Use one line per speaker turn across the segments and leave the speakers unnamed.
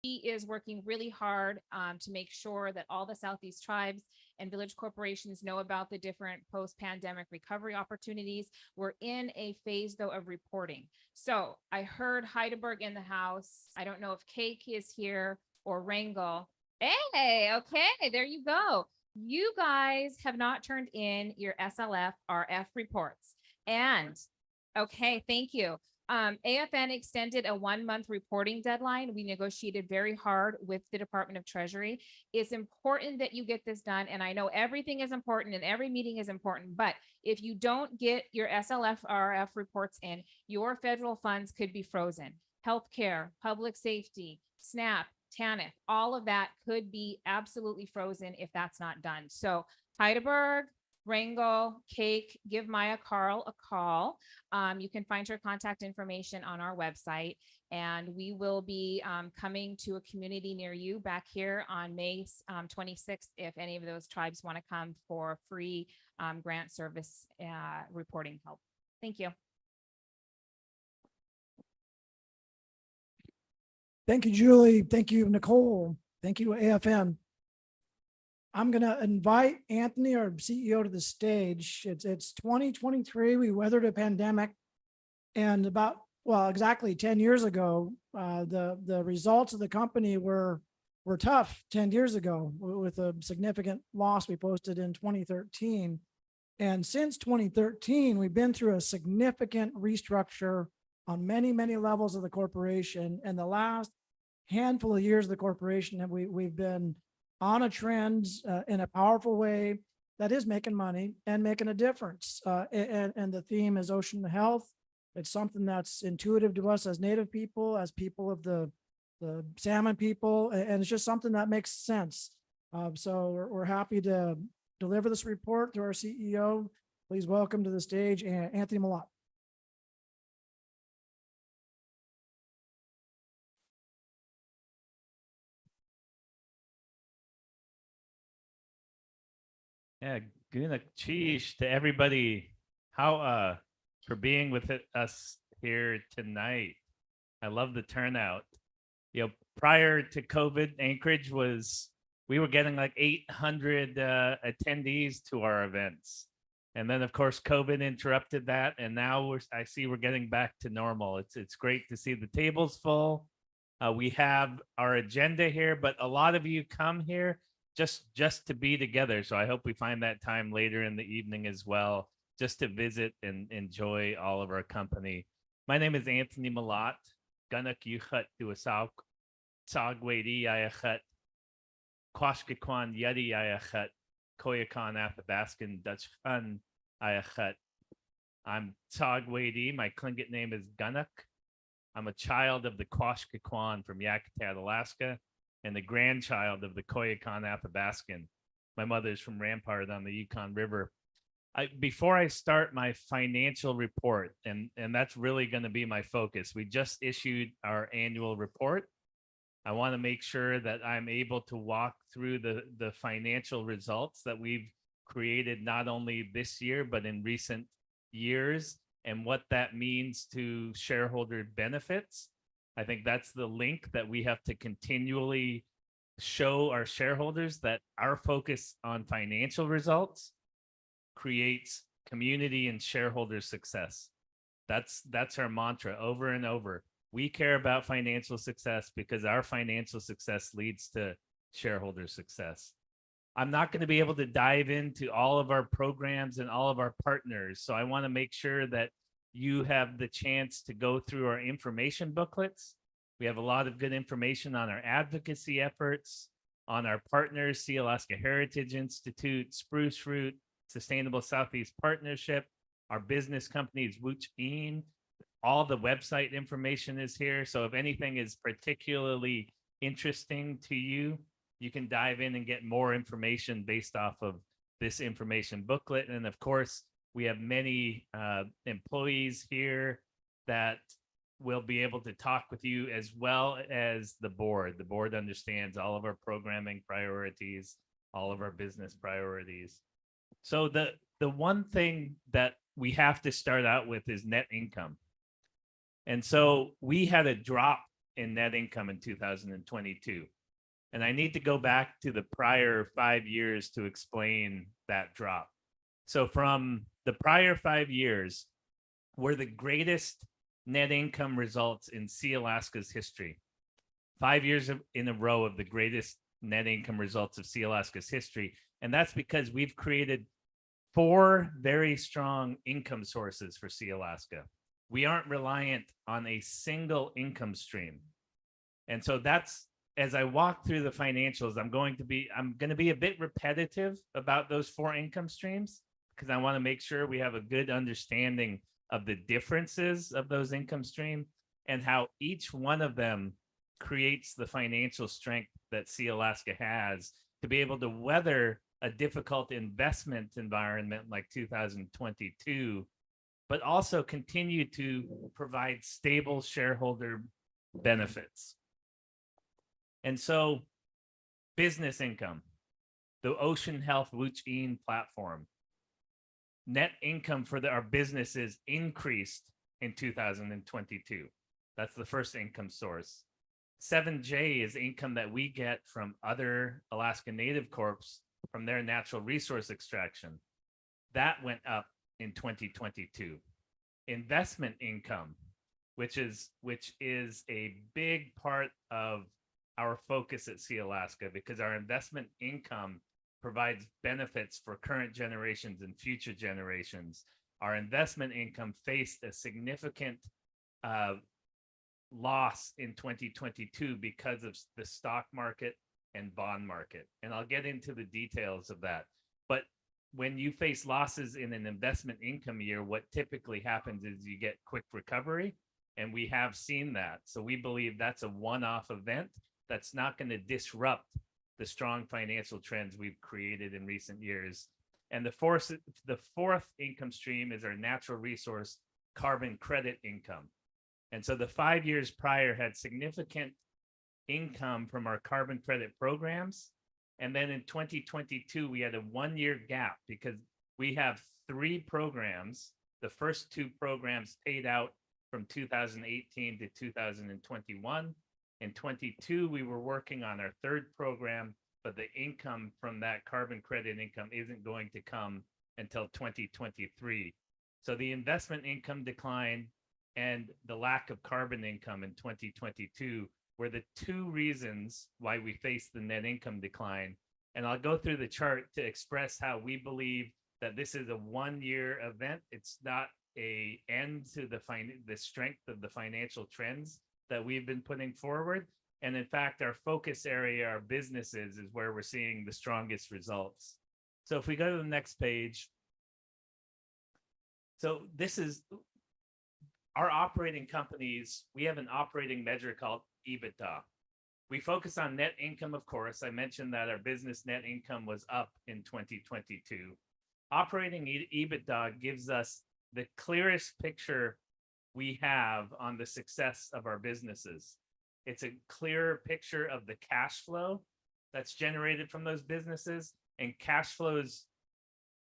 He is working really hard to make sure that all the Southeast tribes and village corporations know about the different post-pandemic recovery opportunities. We're in a phase, though, of reporting. So I heard Heidelberg in the house. I don't know if Cake is here or Rangel. Hey, okay, there you go. You guys have not turned in your SLF RF reports. And okay, thank you. AFN extended a 1-month reporting deadline. We negotiated very hard with the Department of Treasury. It's important that you get this done. And I know everything is important and every meeting is important, but if you don't get your SLFRF reports in, your federal funds could be frozen. Healthcare, public safety, SNAP, TANF, all of that could be absolutely frozen if that's not done. So Heidelberg, Rangel, Cake, give Maya Carl a call. You can find her contact information on our website, and we will be coming to a community near you back here on May 26th if any of those tribes want to come for free grant service reporting help. Thank you.
Thank you, Julie. Thank you, Nicole. Thank you, AFN. I'm going to invite Anthony, our CEO, to the stage. It's 2023. We weathered a pandemic, and exactly 10 years ago, the results of the company were tough 10 years ago with a significant loss we posted in 2013. And since 2013, we've been through a significant restructure on many, many levels of the corporation. And the last handful of years of the corporation, we've been on a trend in a powerful way that is making money and making a difference. And the theme is ocean health. It's something that's intuitive to us as Native people, as people of the salmon people, and it's just something that makes sense. So we're happy to deliver this report to our CEO. Please welcome to the stage Anthony Malott.
Yeah, guna cheesh to everybody. How for being with us here tonight. I love the turnout. You know, prior to COVID, Anchorage we were getting like 800 attendees to our events. And then of course, COVID interrupted that. And now I see we're getting back to normal. It's great to see the tables full. We have our agenda here, but a lot of you come here just to be together. So I hope we find that time later in the evening as well, just to visit and enjoy all of our company. My name is Anthony Malott. Ganak yuchat to a sagwadi ayachat, kwashkikwan yadi ayachat, koyakan athabaskan dutchkan ayachat. I'm Sagwadi. My Tlingit name is Ganak. I'm a child of the Kwashkikwan from Yakutat, Alaska, and the grandchild of the Koyukon Athabaskan. My mother's from Rampart on the Yukon River. Before I start my financial report, and that's really going to be my focus, we just issued our annual report. I want to make sure that I'm able to walk through the financial results that we've created not only this year, but in recent years, and what that means to shareholder benefits. I think that's the link that we have to continually show our shareholders, that our focus on financial results creates community and shareholder success. That's our mantra over and over. We care about financial success because our financial success leads to shareholder success. I'm not going to be able to dive into all of our programs and all of our partners. So I want to make sure that you have the chance to go through our information booklets. We have a lot of good information on our advocacy efforts, on our partners, Sea Alaska Heritage Institute, Spruce Root, Sustainable Southeast Partnership, our business companies, Wuch'in. All the website information is here. So if anything is particularly interesting to you, you can dive in and get more information based off of this information booklet. And of course, we have many employees here that will be able to talk with you, as well as the board. The board understands all of our programming priorities, all of our business priorities. So the one thing that we have to start out with is net income. And so we had a drop in net income in 2022. And I need to go back to the prior 5 years to explain that drop. So from the prior 5 years were the greatest net income results in Sea Alaska's history. 5 years in a row of the greatest net income results of Sea Alaska's history. And that's because we've created 4 very strong income sources for Sea Alaska. We aren't reliant on a single income stream. And so that's, as I walk through the financials, I'm going to be a bit repetitive about those 4 income streams because I want to make sure we have a good understanding of the differences of those income streams and how each one of them creates the financial strength that Sea Alaska has to be able to weather a difficult investment environment like 2022, but also continue to provide stable shareholder benefits. And so business income, the Ocean Health Wuch'in platform, net income for our businesses increased in 2022. That's the first income source. 7J is income that we get from other Alaska Native Corps from their natural resource extraction. That went up in 2022. Investment income, which is a big part of our focus at Sea Alaska, because our investment income provides benefits for current generations and future generations. Our investment income faced a significant loss in 2022 because of the stock market and bond market. And I'll get into the details of that. But when you face losses in an investment income year, what typically happens is you get quick recovery. And we have seen that. So we believe that's a one-off event that's not going to disrupt the strong financial trends we've created in recent years. And the fourth income stream is our natural resource carbon credit income. And so the 5 years prior had significant income from our carbon credit programs. And then in 2022, we had a 1-year gap because we have 3 programs. The first 2 programs paid out from 2018 to 2021. In 22, we were working on our 3rd program, but the income from that carbon credit income isn't going to come until 2023. So the investment income decline and the lack of carbon income in 2022 were the 2 reasons why we faced the net income decline. And I'll go through the chart to express how we believe that this is a 1-year event. It's not an end to the strength of the financial trends that we've been putting forward. And in fact, our focus area, our businesses, is where we're seeing the strongest results. So if we go to the next page. So this is our operating companies. We have an operating measure called EBITDA. We focus on net income, of course. I mentioned that our business net income was up in 2022. Operating EBITDA gives us the clearest picture we have on the success of our businesses. It's a clearer picture of the cash flow that's generated from those businesses. And cash flow is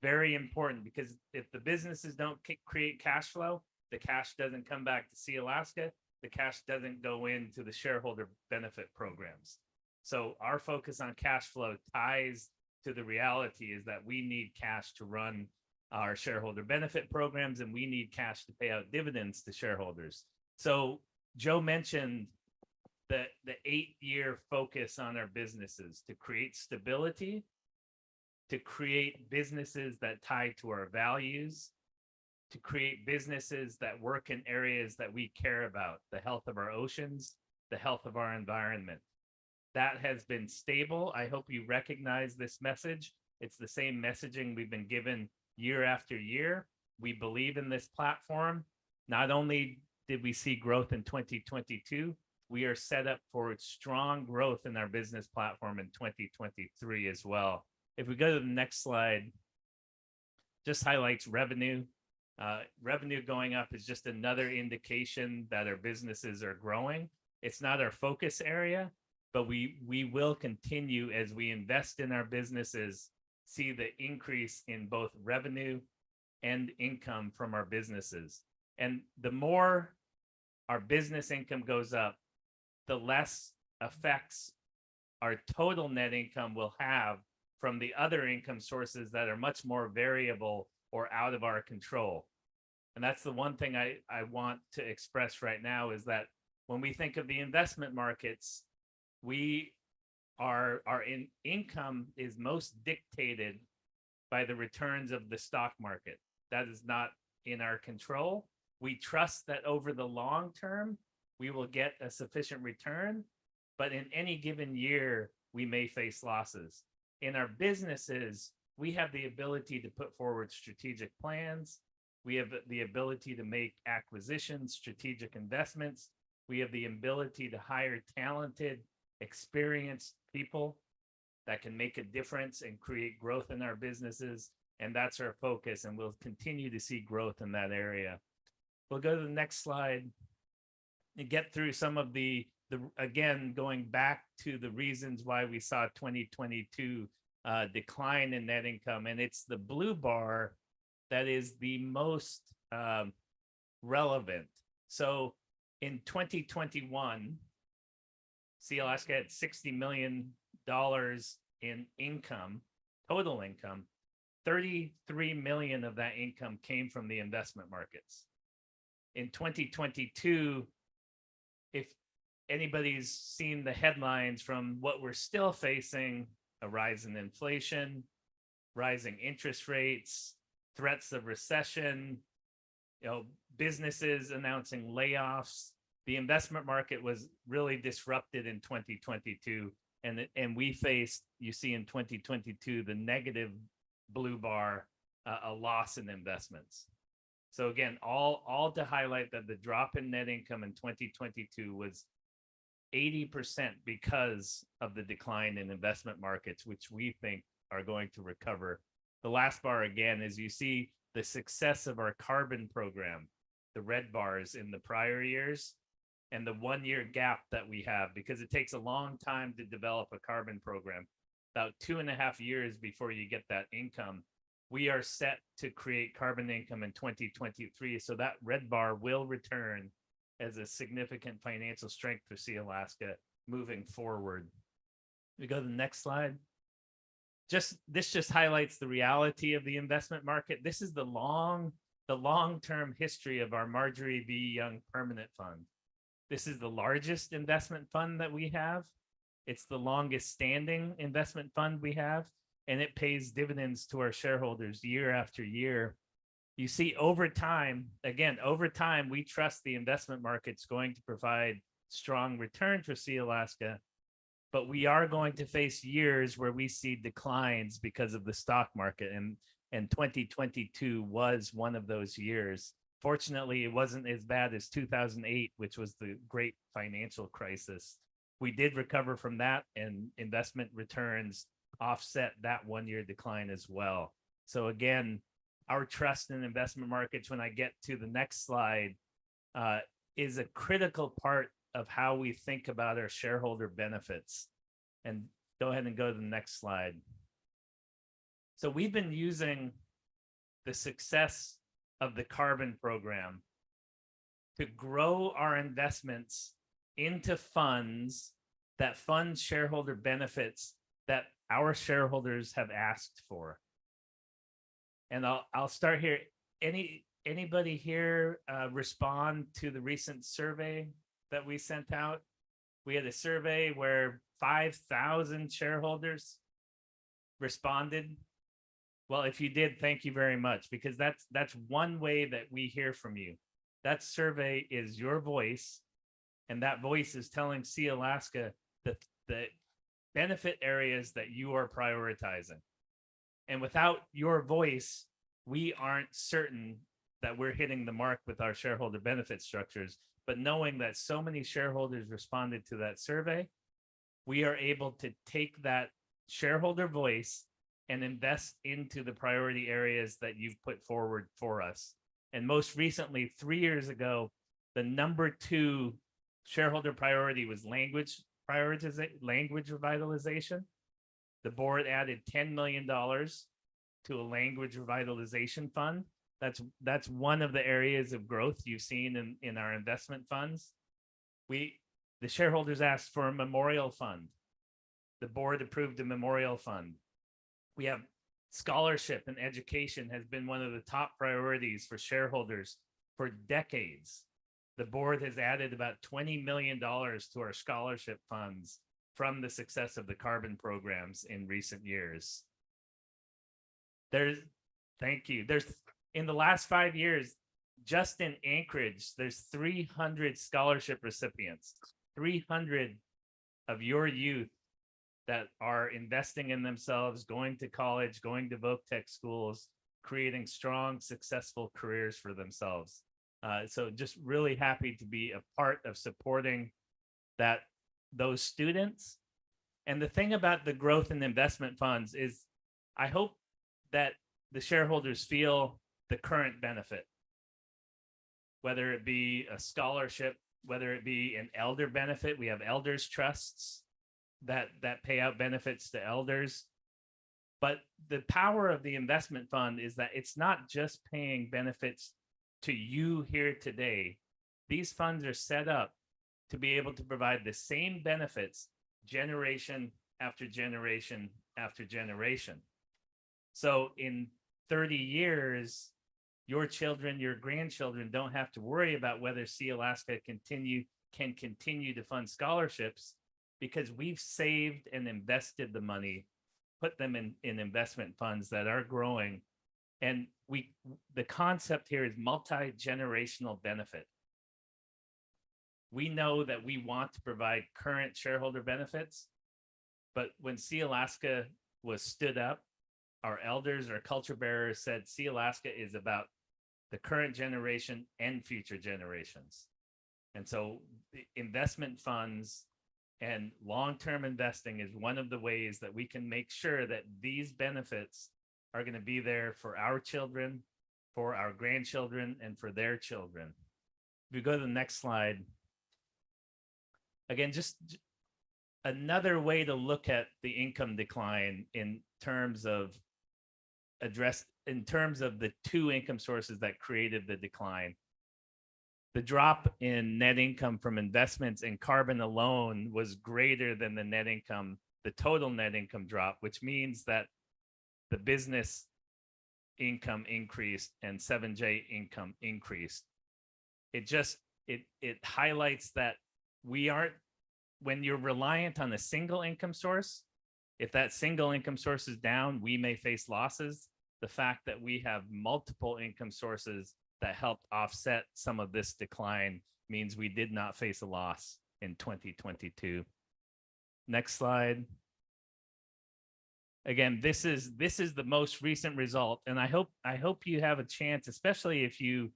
very important because if the businesses don't create cash flow, the cash doesn't come back to Sea Alaska. The cash doesn't go into the shareholder benefit programs. So our focus on cash flow ties to the reality is that we need cash to run our shareholder benefit programs, and we need cash to pay out dividends to shareholders. So Joe mentioned the 8-year focus on our businesses to create stability, to create businesses that tie to our values, to create businesses that work in areas that we care about, the health of our oceans, the health of our environment. That has been stable. I hope you recognize this message. It's the same messaging we've been given year after year. We believe in this platform. Not only did we see growth in 2022, we are set up for strong growth in our business platform in 2023 as well. If we go to the next slide, just highlights revenue. Revenue going up is just another indication that our businesses are growing. It's not our focus area, but we will continue as we invest in our businesses, see the increase in both revenue and income from our businesses. And the more our business income goes up, the less effects our total net income will have from the other income sources that are much more variable or out of our control. And that's the one thing I want to express right now, is that when we think of the investment markets, our income is most dictated by the returns of the stock market. That is not in our control. We trust that over the long term, we will get a sufficient return, but in any given year, we may face losses. In our businesses, we have the ability to put forward strategic plans. We have the ability to make acquisitions, strategic investments. We have the ability to hire talented, experienced people that can make a difference and create growth in our businesses. And that's our focus. And we'll continue to see growth in that area. We'll go to the next slide and get through some of the again, going back to the reasons why we saw 2022 decline in net income. And it's the blue bar that is the most relevant. So in 2021, Alaska had $60 million in income, total income. 33 million of that income came from the investment markets. In 2022, if anybody's seen the headlines from what we're still facing, a rise in inflation, rising interest rates, threats of recession, businesses announcing layoffs, the investment market was really disrupted in 2022. And we faced, you see in 2022, the negative blue bar, a loss in investments. So again, all to highlight that the drop in net income in 2022 was 80% because of the decline in investment markets, which we think are going to recover. The last bar again is you see the success of our carbon program, the red bars in the prior years, and the 1 year gap that we have, because it takes a long time to develop a carbon program, about 2.5 years before you get that income. We are set to create carbon income in 2023. So that red bar will return as a significant financial strength for Alaska moving forward. We go to the next slide. This just highlights the reality of the investment market. This is the long-term history of our Marjorie B. Young Permanent Fund. This is the largest investment fund that we have. It's the longest standing investment fund we have, and it pays dividends to our shareholders year after year. You see, over time, we trust the investment market's going to provide strong return for Alaska, but we are going to face years where we see declines because of the stock market, and 2022 was one of those years. Fortunately, it wasn't as bad as 2008, which was the great financial crisis. We did recover from that, and investment returns offset that 1 year decline as well. So again, our trust in investment markets, when I get to the next slide, is a critical part of how we think about our shareholder benefits. And go ahead and go to the next slide. So we've been using the success of the carbon program to grow our investments into funds that fund shareholder benefits that our shareholders have asked for. And I'll start here. Anybody here respond to the recent survey that we sent out? We had a survey where 5,000 shareholders responded. Well, if you did, thank you very much, because that's one way that we hear from you. That survey is your voice, and that voice is telling Alaska the benefit areas that you are prioritizing. And without your voice, we aren't certain that we're hitting the mark with our shareholder benefit structures. But knowing that so many shareholders responded to that survey, we are able to take that shareholder voice and invest into the priority areas that you've put forward for us. And most recently, 3 years ago, the number 2 shareholder priority was language revitalization. The board added $10 million to a language revitalization fund. That's one of the areas of growth you've seen in our investment funds. We The shareholders asked for a memorial fund. The board approved a memorial fund. We have scholarship and education has been one of the top priorities for shareholders for decades. The board has added about $20 million to our scholarship funds from the success of the carbon programs in recent years. Thank you. In the last 5 years, just in Anchorage, there's 300 scholarship recipients, 300 of your youth that are investing in themselves, going to college, going to voc tech schools, creating strong, successful careers for themselves. So just really happy to be a part of supporting those students. And the thing about the growth and investment funds is I hope that the shareholders feel the current benefit, whether it be a scholarship, whether it be an elder benefit. We have elders trusts that pay out benefits to elders. But the power of the investment fund is that it's not just paying benefits to you here today. These funds are set up to be able to provide the same benefits generation after generation after generation. So in 30 years, your children, your grandchildren don't have to worry about whether See Alaska can continue to fund scholarships, because we've saved and invested the money, put them in investment funds that are growing. And the concept here is multi-generational benefit. We know that we want to provide current shareholder benefits, but when See Alaska was stood up, our elders, our culture bearers said See Alaska is about the current generation and future generations. And so the investment funds and long-term investing is one of the ways that we can make sure that these benefits are going to be there for our children, for our grandchildren, and for their children. If we go to the next slide. Again, just another way to look at the income decline in terms of the two income sources that created the decline. The drop in net income from investments in carbon alone was greater than the total net income drop, which means that the business income increased and 7J income increased. It highlights that when you're reliant on a single income source, if that single income source is down, we may face losses. The fact that we have multiple income sources that helped offset some of this decline means we did not face a loss in 2022. Next slide. Again, this is the most recent result, and I hope you have a chance, especially if you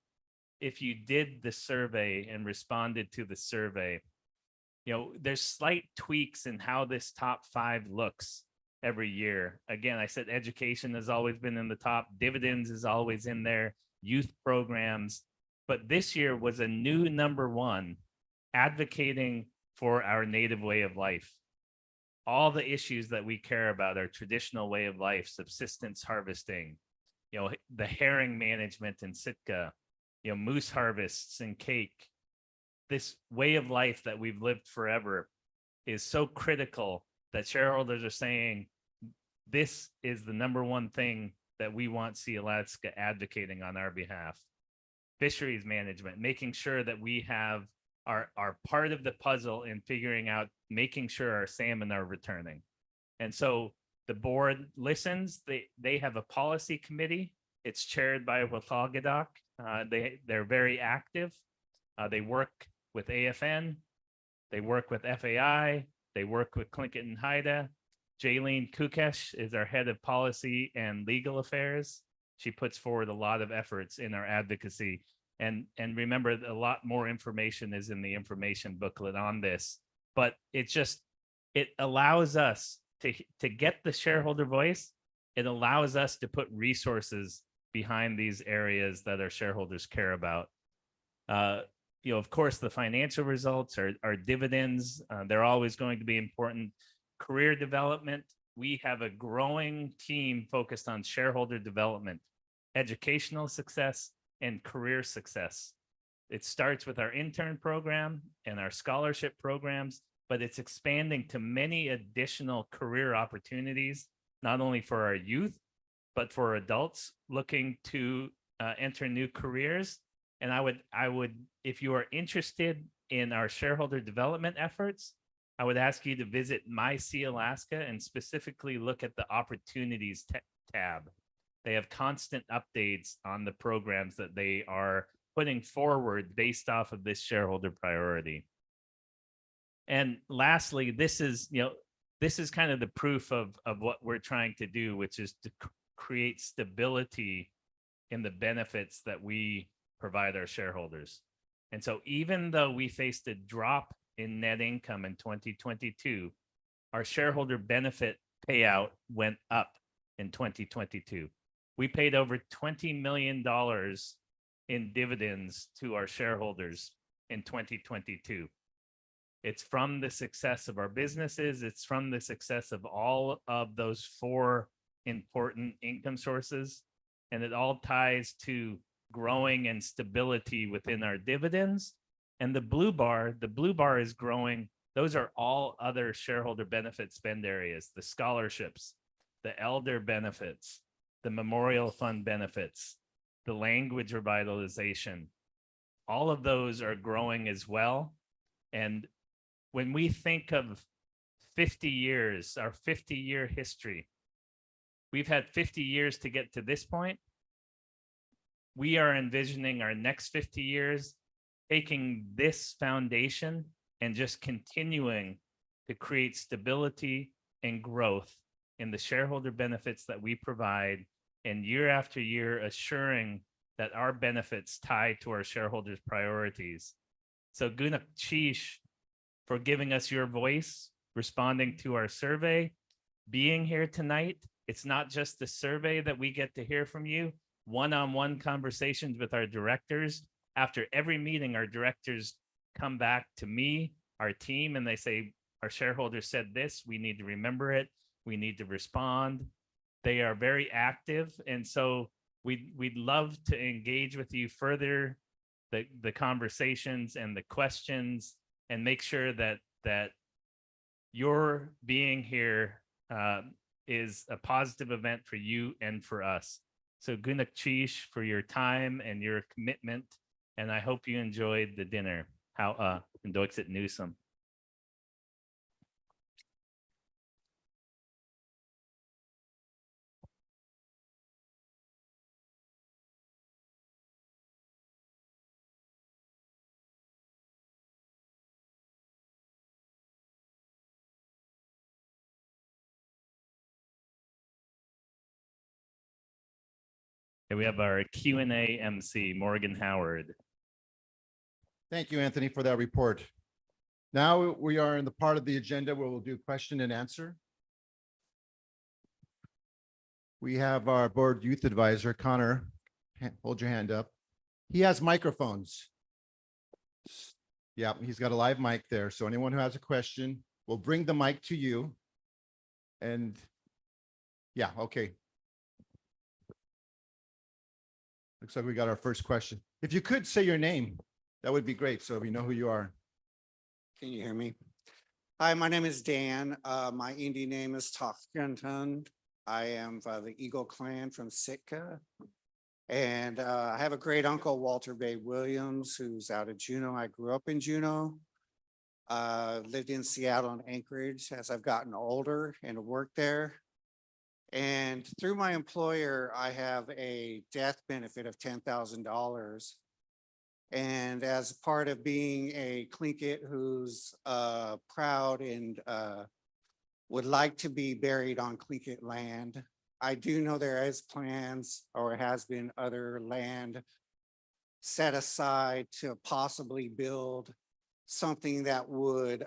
did the survey and responded to the survey. You know, there's slight tweaks in how this top 5 looks every year. Again, I said education has always been in the top, dividends is always in there, youth programs, but this year was a new number 1, advocating for our native way of life. All the issues that we care about, our traditional way of life, subsistence harvesting, you know, the herring management in Sitka, you know, moose harvests and cake. This way of life that we've lived forever is so critical that shareholders are saying this is the number 1 thing that we want See Alaska advocating on our behalf. Fisheries management, making sure that we have are part of the puzzle in figuring out, making sure our salmon are returning. And so the board listens. They have a policy committee. It's chaired by Wahthagadak. They're very active. They work with AFN. They work with FAI. They work with Tlingit and Haida. Jaylene Kukesh is our head of policy and legal affairs. She puts forward a lot of efforts in our advocacy. And remember, a lot more information is in the information booklet on this, but it allows us to get the shareholder voice. It allows us to put resources behind these areas that our shareholders care about. You know, of course, the financial results are dividends. They're always going to be important. Career development. We have a growing team focused on shareholder development, educational success, and career success. It starts with our intern program and our scholarship programs, but it's expanding to many additional career opportunities, not only for our youth, but for adults looking to enter new careers. And I would, if you are interested in our shareholder development efforts, I would ask you to visit My Sea Alaska and specifically look at the opportunities tab. They have constant updates on the programs that they are putting forward based off of this shareholder priority. And lastly, this is kind of the proof of what we're trying to do, which is to create stability in the benefits that we provide our shareholders. And so even though we faced a drop in net income in 2022, our shareholder benefit payout went up in 2022. We paid over $20 million in dividends to our shareholders in 2022. It's from the success of our businesses. It's from the success of all of those 4 important income sources. And it all ties to growing and stability within our dividends. And the blue bar is growing. Those are all other shareholder benefit spend areas, the scholarships, the elder benefits, the memorial fund benefits, the language revitalization. All of those are growing as well. And when we think of 50 years, our 50-year history, we've had 50 years to get to this point. We are envisioning our next 50 years, taking this foundation and just continuing to create stability and growth in the shareholder benefits that we provide, and year after year assuring that our benefits tie to our shareholders' priorities. So Gunak Chish, for giving us your voice, responding to our survey, being here tonight. It's not just the survey that we get to hear from you, one-on-one conversations with our directors. After every meeting, our directors come back to me, our team, and they say, our shareholders said this, we need to remember it, we need to respond. They are very active. And so we'd love to engage with you further, the conversations and the questions, and make sure that your being here is a positive event for you and for us. So Gunak Chish for your time and your commitment. And I hope you enjoyed the dinner. How Ndoiksit Newsome. Okay, we have our Q&A MC, Morgan Howard.
Thank you, Anthony, for that report. Now we are in the part of the agenda where we'll do question and answer. We have our board youth advisor, Connor. Hold your hand up. He has microphones. Yeah, he's got a live mic there. So anyone who has a question, we'll bring the mic to you. And yeah, okay. Looks like we got our first question. If you could say your name, that would be great. So we know who you are.
Can you hear me? Hi, my name is Dan. My Indian name is Tafkantan. I am the Eagle clan from Sitka. And I have a great uncle, Walter Bay Williams, who's out of Juneau. I grew up in Juneau. Lived in Seattle and Anchorage as I've gotten older and worked there. And through my employer, I have a death benefit of $10,000. And as part of being a Tlingit who's proud and would like to be buried on Tlingit land, I do know there is plans or has been other land set aside to possibly build something that would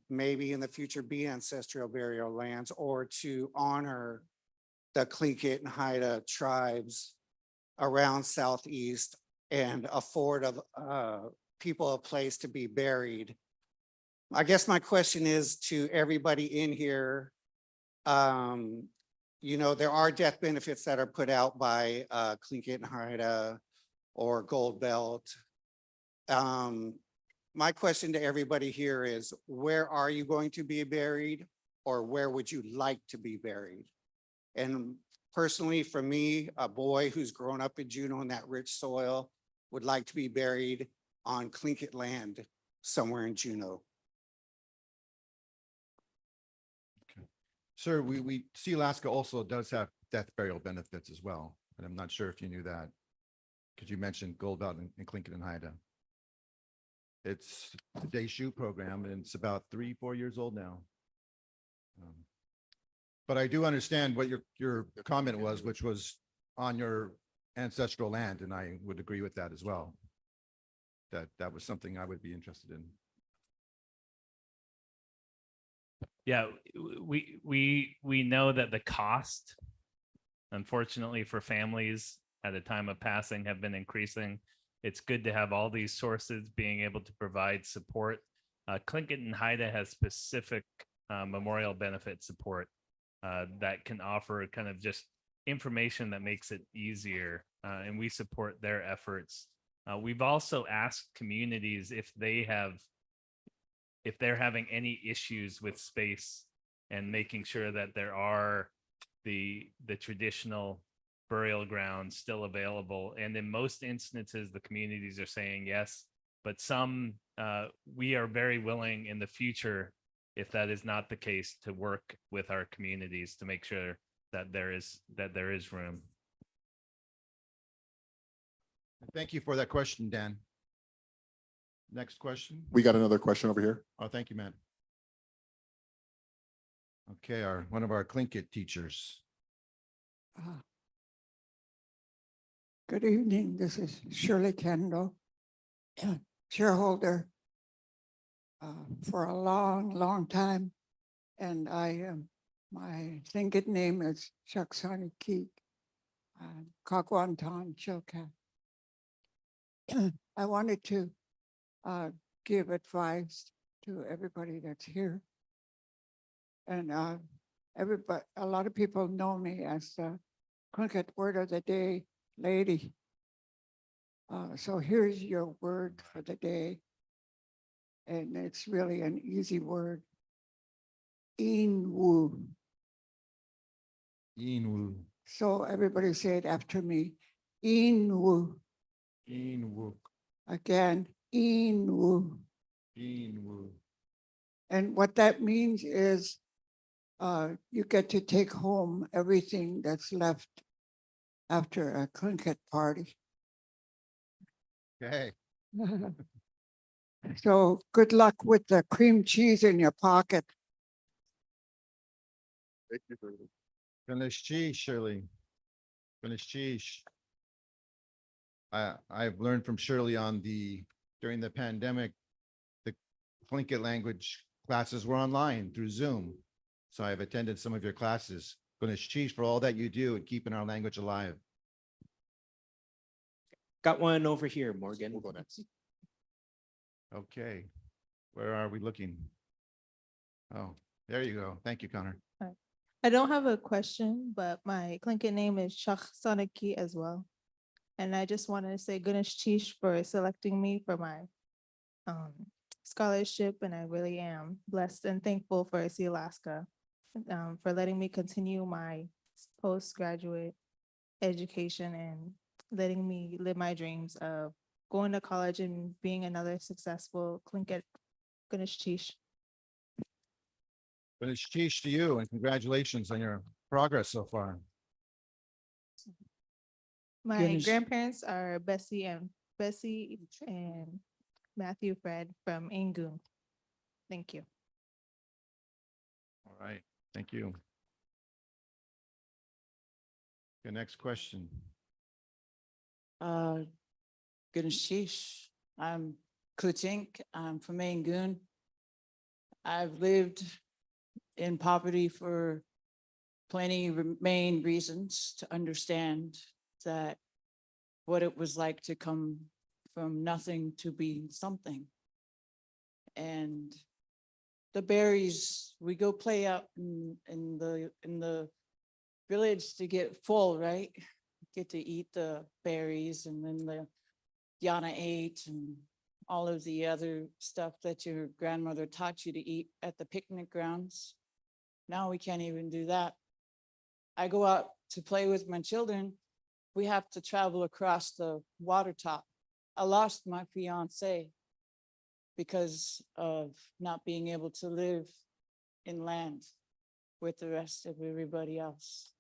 maybe in the future be ancestral burial lands, or to honor the Tlingit and Haida tribes around Southeast and afford people a place to be buried. I guess my question is to everybody in here, you know, there are death benefits that are put out by Tlingit and Haida or Gold Belt. My question to everybody here is, where are you going to be buried? Or where would you like to be buried? And personally, for me, a boy who's grown up in Juneau in that rich soil would like to be buried on Tlingit land somewhere in Juneau.
Sir, we see Alaska also does have death burial benefits as well, and I'm not sure if you knew that. Because you mentioned Gold Belt and Clinton and Haida. It's the Day Shoe program, and it's about 3-4 years old now. But I do understand what your comment was, which was on your ancestral land, and I would agree with that as well. That was something I would be interested in.
Yeah, we know that the cost, unfortunately, for families at a time of passing have been increasing. It's good to have all these sources being able to provide support. Tlingit and Haida has specific memorial benefit support that can offer kind of just information that makes it easier, and we support their efforts. We've also asked communities if they're having any issues with space and making sure that there are the traditional burial grounds still available. And in most instances, the communities are saying yes, but some we are very willing in the future, if that is not the case, to work with our communities to make sure that there is room.
Thank you for that question, Dan. Next question.
We got another question over here.
Oh, thank you, Matt. Okay, one of our Tlingit teachers.
Good evening. This is Shirley Kendall, shareholder for a long, long time. And my Tlingit name is Shaksani Keek, Kakwantan Chilkat. I wanted to give advice to everybody that's here. And a lot of people know me as the Tlingit word of the day lady. So here's your word for the day. And it's really an easy word. Inwu.
Inwu.
So everybody say it after me. Inwu.
Inwu.
Again, Inwu.
Inwu.
And what that means is you get to take home everything that's left after a Tlingit party.
Okay.
So good luck with the cream cheese in your pocket.
Thank you for
Finish cheese, Shirley. Finish cheese. I've learned from Shirley during the pandemic, the Tlingit language classes were online through Zoom. So I've attended some of your classes. Finish cheese for all that you do and keeping our language alive.
Got one over here, Morgan.
We'll go next.
Okay. Where are we looking? Oh, there you go. Thank you, Connor.
I don't have a question, but my Tlingit name is Shaksanaki as well. And I just wanted to say Ganesh Chish for selecting me for my scholarship. And I really am blessed and thankful for SC Alaska for letting me continue my postgraduate education and letting me live my dreams of going to college and being another successful Tlingit Ganesh Chish.
Finish cheese to you and congratulations on your progress so far.
My
Ganesh.
grandparents are Bessie and Matthew Fred from Angoon. Thank you.
All right. Thank you. The next question.
Ganesh Chish. I'm Kutink. I'm from Angoon. I've lived in poverty for plenty main reasons to understand that what it was like to come from nothing to be something. And the berries, we go play out in the village to get full, right? Get to eat the berries, and then the Yana ate and all of the other stuff that your grandmother taught you to eat at the picnic grounds. Now we can't even do that. I go out to play with my children. We have to travel across the water top. I lost my fiance because of not being able to live in land with the rest of everybody else.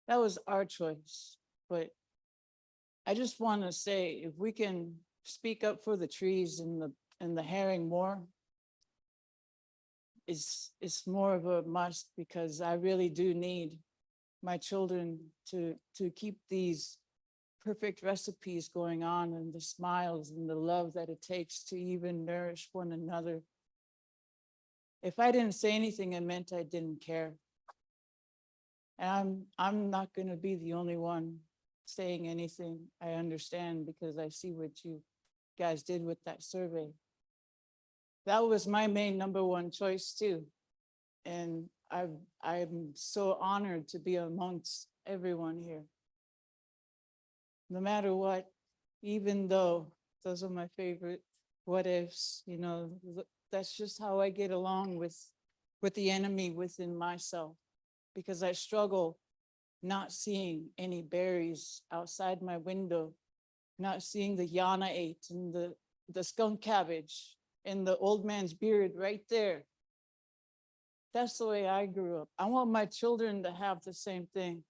That was our choice, but I just want to say, if we can speak up for the trees and the herring more, it's more of a must, because I really do need my children to keep these perfect recipes going on, and the smiles and the love that it takes to even nourish one another. If I didn't say anything, it meant I didn't care. And I'm not going to be the only one saying anything. I understand, because I see what you guys did with that survey. That was my main number one choice too. And I'm so honored to be amongst everyone here. No matter what, even though those are my favorite what ifs, you know, that's just how I get along with the enemy within myself, because I struggle not seeing any berries outside my window, not seeing the Yana 8 and the skunk cabbage and the old man's beard right there. That's the way I grew up. I want my children to have the same thing.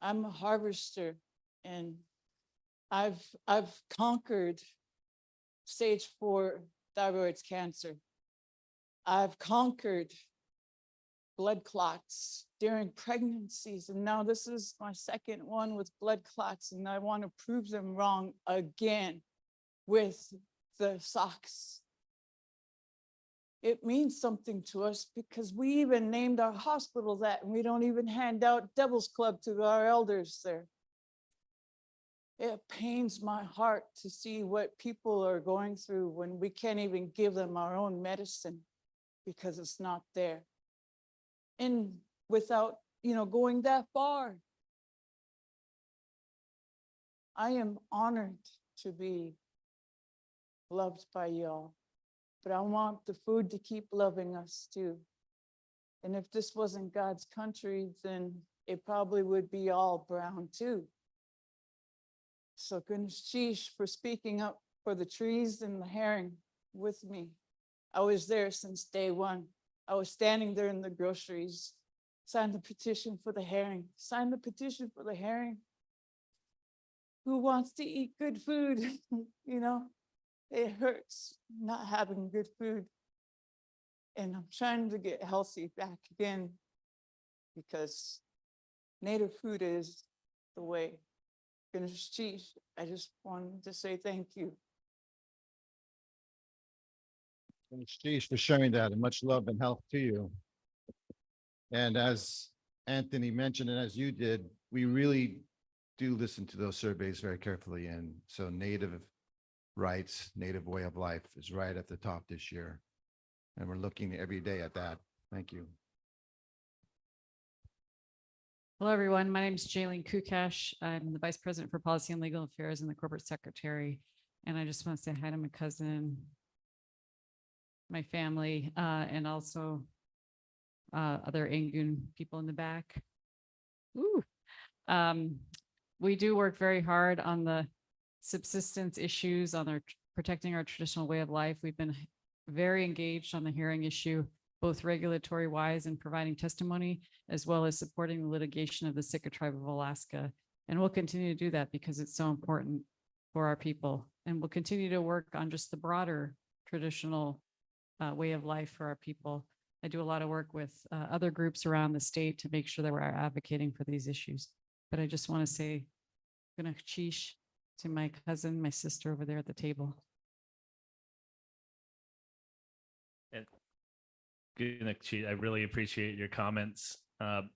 I'm a harvester, and I've conquered stage 4 thyroid cancer. I've conquered blood clots during pregnancies, and now this is my second one with blood clots, and I want to prove them wrong again with the socks. It means something to us, because we even named our hospital that, and we don't even hand out Devil's Club to our elders there. It pains my heart to see what people are going through when we can't even give them our own medicine because it's not there. And without, going that far. I am honored to be loved by y'all, but I want the food to keep loving us too. And if this wasn't God's country, then it probably would be all brown too. So goodness sheesh for speaking up for the trees and the herring with me. I was there since day one. I was standing there in the groceries, signed the petition for the herring, signed the petition for the herring. Who wants to eat good food? It hurts not having good food. And I'm trying to get healthy back again, because native food is the way. Goodness sheesh, I just wanted to say thank you.
Thanks, Chief, for sharing that, and much love and health to you. And as Anthony mentioned, and as you did, we really do listen to those surveys very carefully. And so native rights, native way of life is right at the top this year. And we're looking every day at that. Thank you.
Hello, everyone. My name is Jaylene Kukash. I'm the Vice President for Policy and Legal Affairs and the Corporate Secretary. And I just want to say hi to my cousin, my family, and also other Angoon people in the back. Ooh. We do work very hard on the subsistence issues, on our protecting our traditional way of life. We've been very engaged on the hearing issue, both regulatory wise and providing testimony, as well as supporting the litigation of the Sitka Tribe of Alaska. And we'll continue to do that because it's so important for our people. And we'll continue to work on just the broader traditional way of life for our people. I do a lot of work with other groups around the state to make sure that we're advocating for these issues. But I just want to say, gonna cheesh to my cousin, my sister over there at the table.
And I really appreciate your comments. The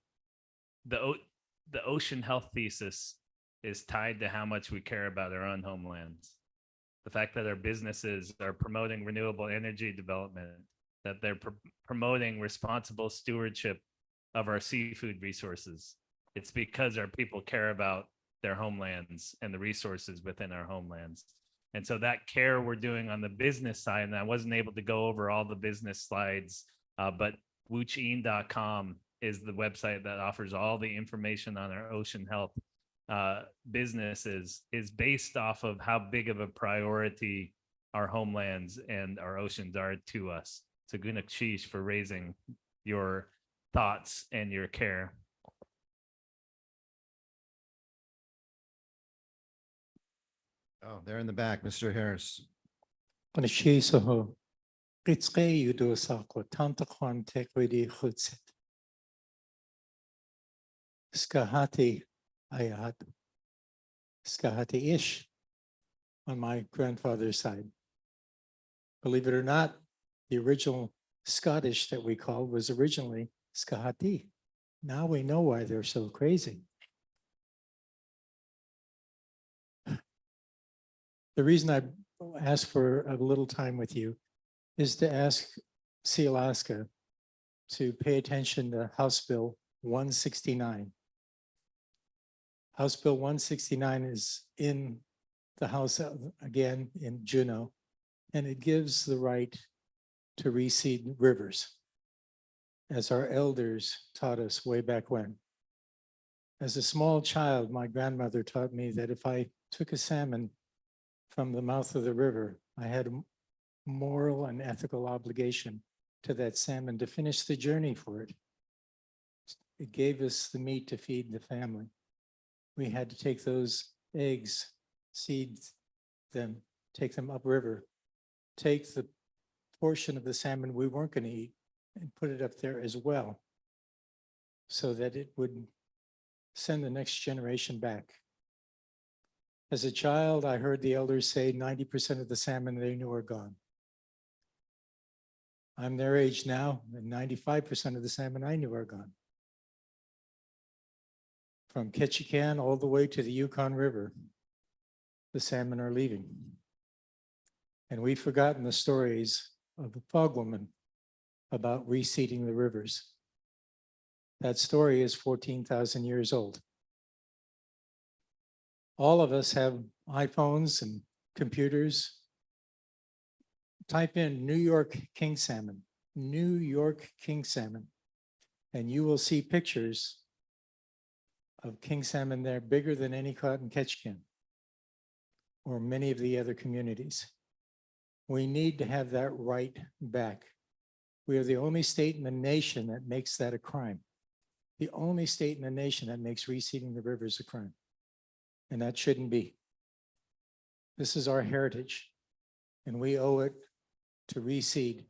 ocean health thesis is tied to how much we care about our own homelands. The fact that our businesses are promoting renewable energy development, that they're promoting responsible stewardship of our seafood resources. It's because our people care about their homelands and the resources within our homelands. And so that care we're doing on the business side, and I wasn't able to go over all the business slides, but wuchiin.com is the website that offers all the information on our ocean health businesses, is based off of how big of a priority our homelands and our oceans are to us. So Gunak Chish for raising your thoughts and your care.
Oh, there in the back, Mr. Harris.
Qanashisaho, Ritske Yudo Sako, Tantakon Tekwidi Hutsit. Skahati Ayat, Skahati Ish on my grandfather's side. Believe it or not, the original Scottish that we called was originally Skahati. Now we know why they're so crazy. The reason I asked for a little time with you is to ask Alaska to pay attention to House Bill 169. House Bill 169 is in the House again in Juneau, and it gives the right to reseed rivers, as our elders taught us way back when. As a small child, my grandmother taught me that if I took a salmon from the mouth of the river, I had a moral and ethical obligation to that salmon to finish the journey for it. It gave us the meat to feed the family. We had to take those eggs, seed them, take them upriver, take the portion of the salmon we weren't going to eat and put it up there as well, so that it would send the next generation back. As a child, I heard the elders say 90% of the salmon they knew are gone. I'm their age now, and 95% of the salmon I knew are gone. From Ketchikan all the way to the Yukon River, the salmon are leaving. And we've forgotten the stories of the fog woman about reseeding the rivers. That story is 14,000 years old. All of us have iPhones and computers. Type in New York king salmon, New York king salmon, and you will see pictures of king salmon there bigger than any caught in Ketchikan or many of the other communities. We need to have that right back. We are the only state in the nation that makes that a crime. The only state in the nation that makes reseeding the rivers a crime. And that shouldn't be. This is our heritage, and we owe it to reseed.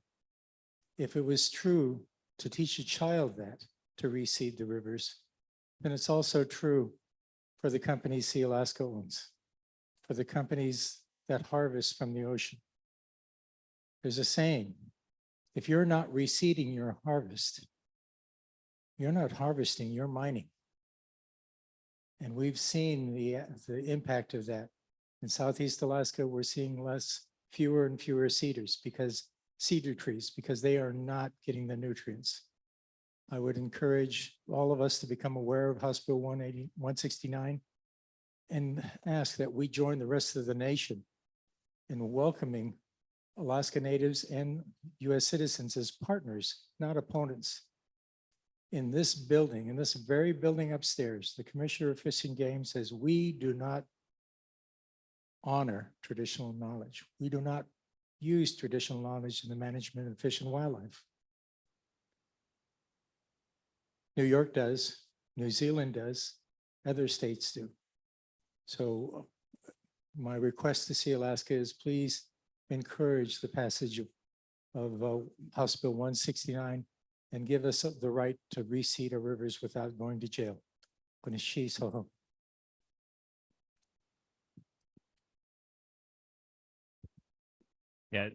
If it was true to teach a child that, to reseed the rivers, then it's also true for the companies Sea Alaska owns, for the companies that harvest from the ocean. There's a saying, if you're not reseeding your harvest, you're not harvesting, you're mining. And we've seen the impact of that. In Southeast Alaska, we're seeing fewer and fewer cedar trees, because they are not getting the nutrients. I would encourage all of us to become aware of House Bill 169 and ask that we join the rest of the nation in welcoming Alaska Natives and US citizens as partners, not opponents. In this building, in this very building upstairs, the Commissioner of Fish and Game says we do not honor traditional knowledge. We do not use traditional knowledge in the management of fish and wildlife. New York does, New Zealand does, other states do. So my request to Sea Alaska is please encourage the passage of House Bill 169 and give us the right to reseed our rivers without going to jail.
Yeah.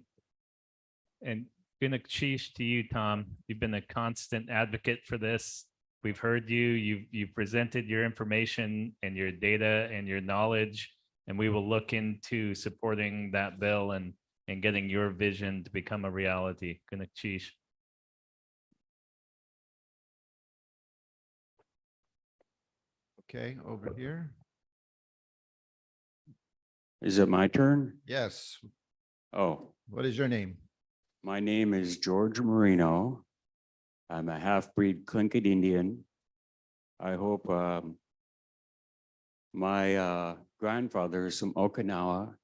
And Gunak Chish to you, Tom. You've been a constant advocate for this. We've heard you. You've presented your information and your data and your knowledge, and we will look into supporting that bill and getting your vision to become a reality. Gunak Chish.
Okay, over here.
Is it my turn?
Yes.
Oh,
What is your name?
my name is George Marino. I'm a half-breed Tlingit Indian. I hope my grandfather is from Okinawa.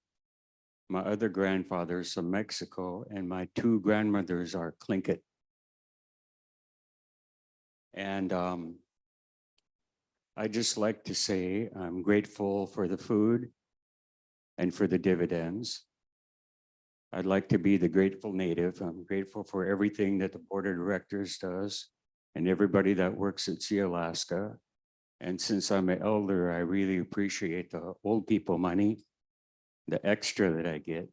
My other grandfather is from Mexico, and my two grandmothers are Tlingit. And I just like to say I'm grateful for the food and for the dividends. I'd like to be the grateful native. I'm grateful for everything that the board of directors does and everybody that works at Sea Alaska. And since I'm an elder, I really appreciate the old people money, the extra that I get.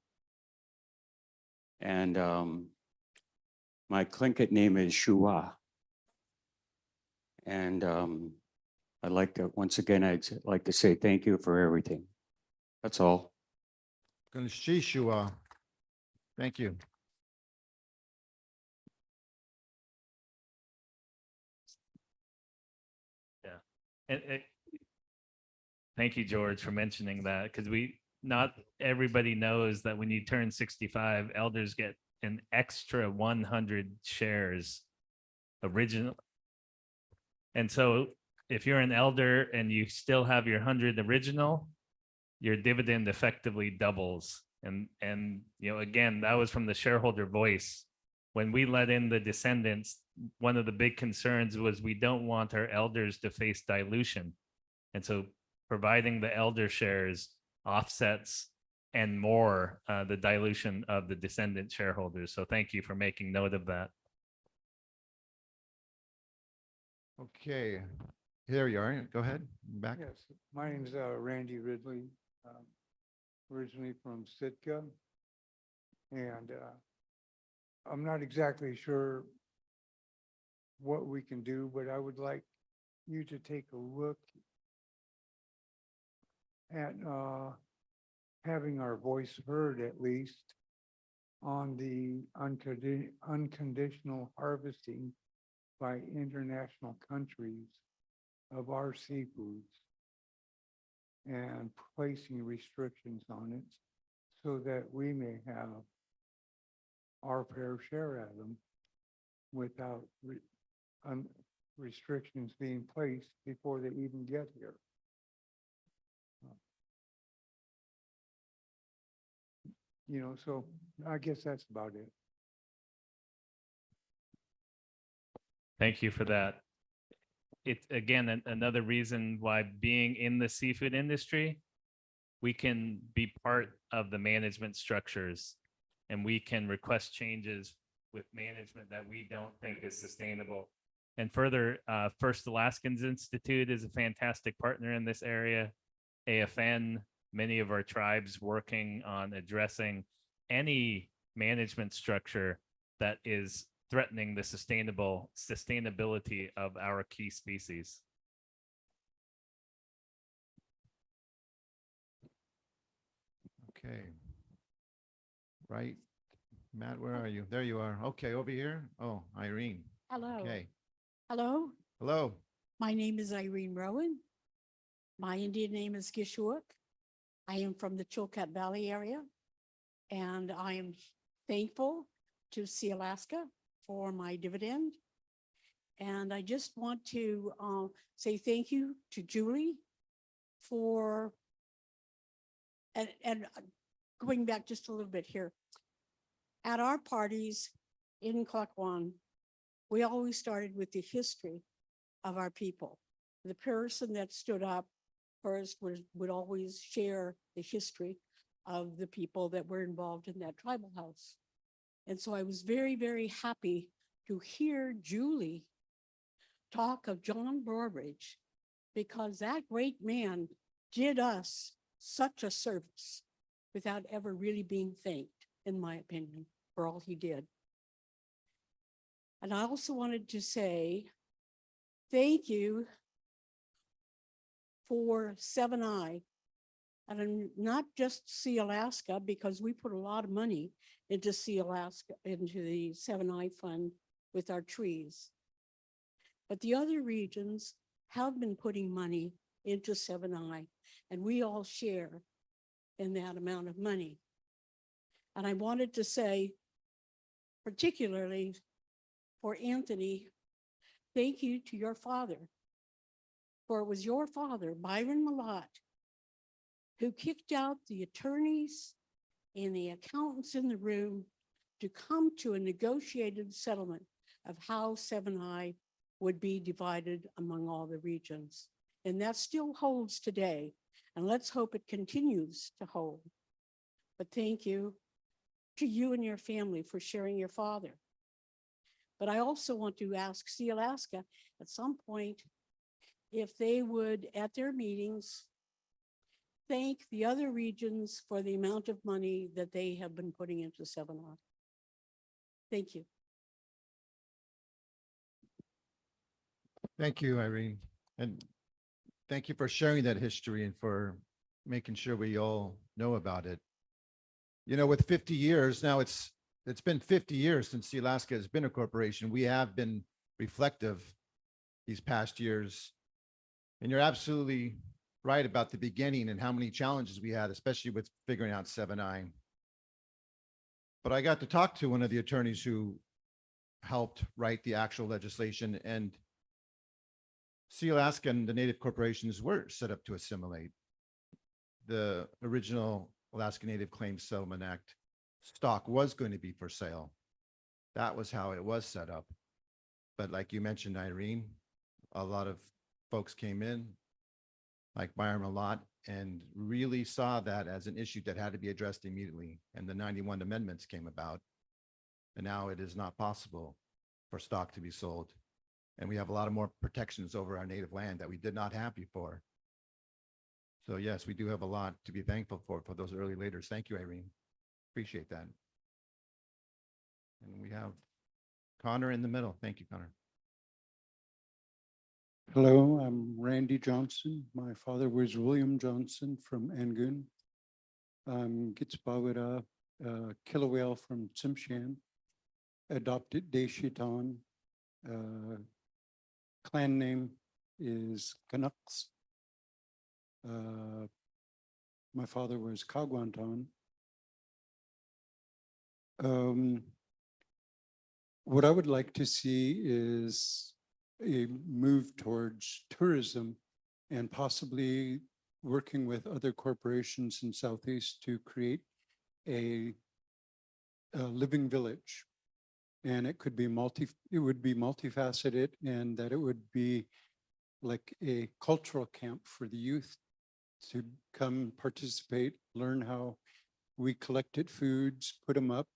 And my Tlingit name is Shua. And I'd like to, once again, I'd like to say thank you for everything. That's all.
Shua. Thank you.
And thank you, George, for mentioning that, because not everybody knows that when you turn 65, elders get an extra 100 shares original. And so if you're an elder and you still have your 100 original, your dividend effectively doubles. And again, that was from the shareholder voice. When we let in the descendants, one of the big concerns was we don't want our elders to face dilution. And so providing the elder shares offsets and more the dilution of the descendant shareholders. So thank you for making note of that.
Okay, here you are. Go ahead, back.
Yes, my name is Randy Ridley, originally from Sitka. And I'm not exactly sure what we can do, but I would like you to take a look at having our voice heard, at least on the unconditional harvesting by international countries of our seafoods and placing restrictions on it so that we may have our fair share at them without restrictions being placed before they even get here. So I guess that's about it.
Thank you for that. It's again, another reason why being in the seafood industry, we can be part of the management structures and we can request changes with management that we don't think is sustainable. And further, First Alaskans Institute is a fantastic partner in this area. AFN, many of our tribes working on addressing any management structure that is threatening the sustainability of our key species.
Okay. Right. Matt, where are you? There you are. Okay, over here. Oh, Irene.
Hello.
Okay.
Hello.
Hello.
My name is Irene Rowan. My Indian name is Gishuak. I am from the Chilkat Valley area, and I am thankful to Sea Alaska for my dividend. And I just want to say thank you to Julie for, and going back just a little bit here. At our parties in Klakwan, we always started with the history of our people. The person that stood up first would always share the history of the people that were involved in that tribal house. And so I was very, very happy to hear Julie talk of John Brorbridge, because that great man did us such a service without ever really being thanked, in my opinion, for all he did. And I also wanted to say thank you for 7i. And I'm not just Sea Alaska, because we put a lot of money into Sea Alaska, into the 7i fund with our trees. But the other regions have been putting money into 7i, and we all share in that amount of money. And I wanted to say, particularly for Anthony, thank you to your father, for it was your father, Byron Malott, who kicked out the attorneys and the accountants in the room to come to a negotiated settlement of how 7I would be divided among all the regions. And that still holds today. And let's hope it continues to hold. But thank you to you and your family for sharing your father. But I also want to ask See Alaska at some point if they would, at their meetings, thank the other regions for the amount of money that they have been putting into 7I. Thank you.
Thank you, Irene. And thank you for sharing that history and for making sure we all know about it. You know, with 50 years, now it's been 50 years since Sea Alaska has been a corporation. We have been reflective these past years. And you're absolutely right about the beginning and how many challenges we had, especially with figuring out 7I. But I got to talk to one of the attorneys who helped write the actual legislation, and Sea Alaska and the native corporations were set up to assimilate. The original Alaska Native Claims Settlement Act stock was going to be for sale. That was how it was set up. But like you mentioned, Irene, a lot of folks came in, like Byron Malott, and really saw that as an issue that had to be addressed immediately. And the 91 amendments came about. And now it is not possible for stock to be sold. And we have a lot of more protections over our native land that we did not have before. So yes, we do have a lot to be thankful for those early leaders. Thank you, Irene. Appreciate that. And we have Connor in the middle. Thank you, Connor.
Hello, I'm Randy Johnson. My father was William Johnson from Angoon. I'm Gitsbawida, Kilauea from Tsimshian, adopted Deshitan. Clan name is Canucks. My father was Kagwantan. What I would like to see is a move towards tourism and possibly working with other corporations in Southeast to create a living village. And it could be multifaceted, and that it would be like a cultural camp for the youth to come participate, learn how we collected foods, put them up.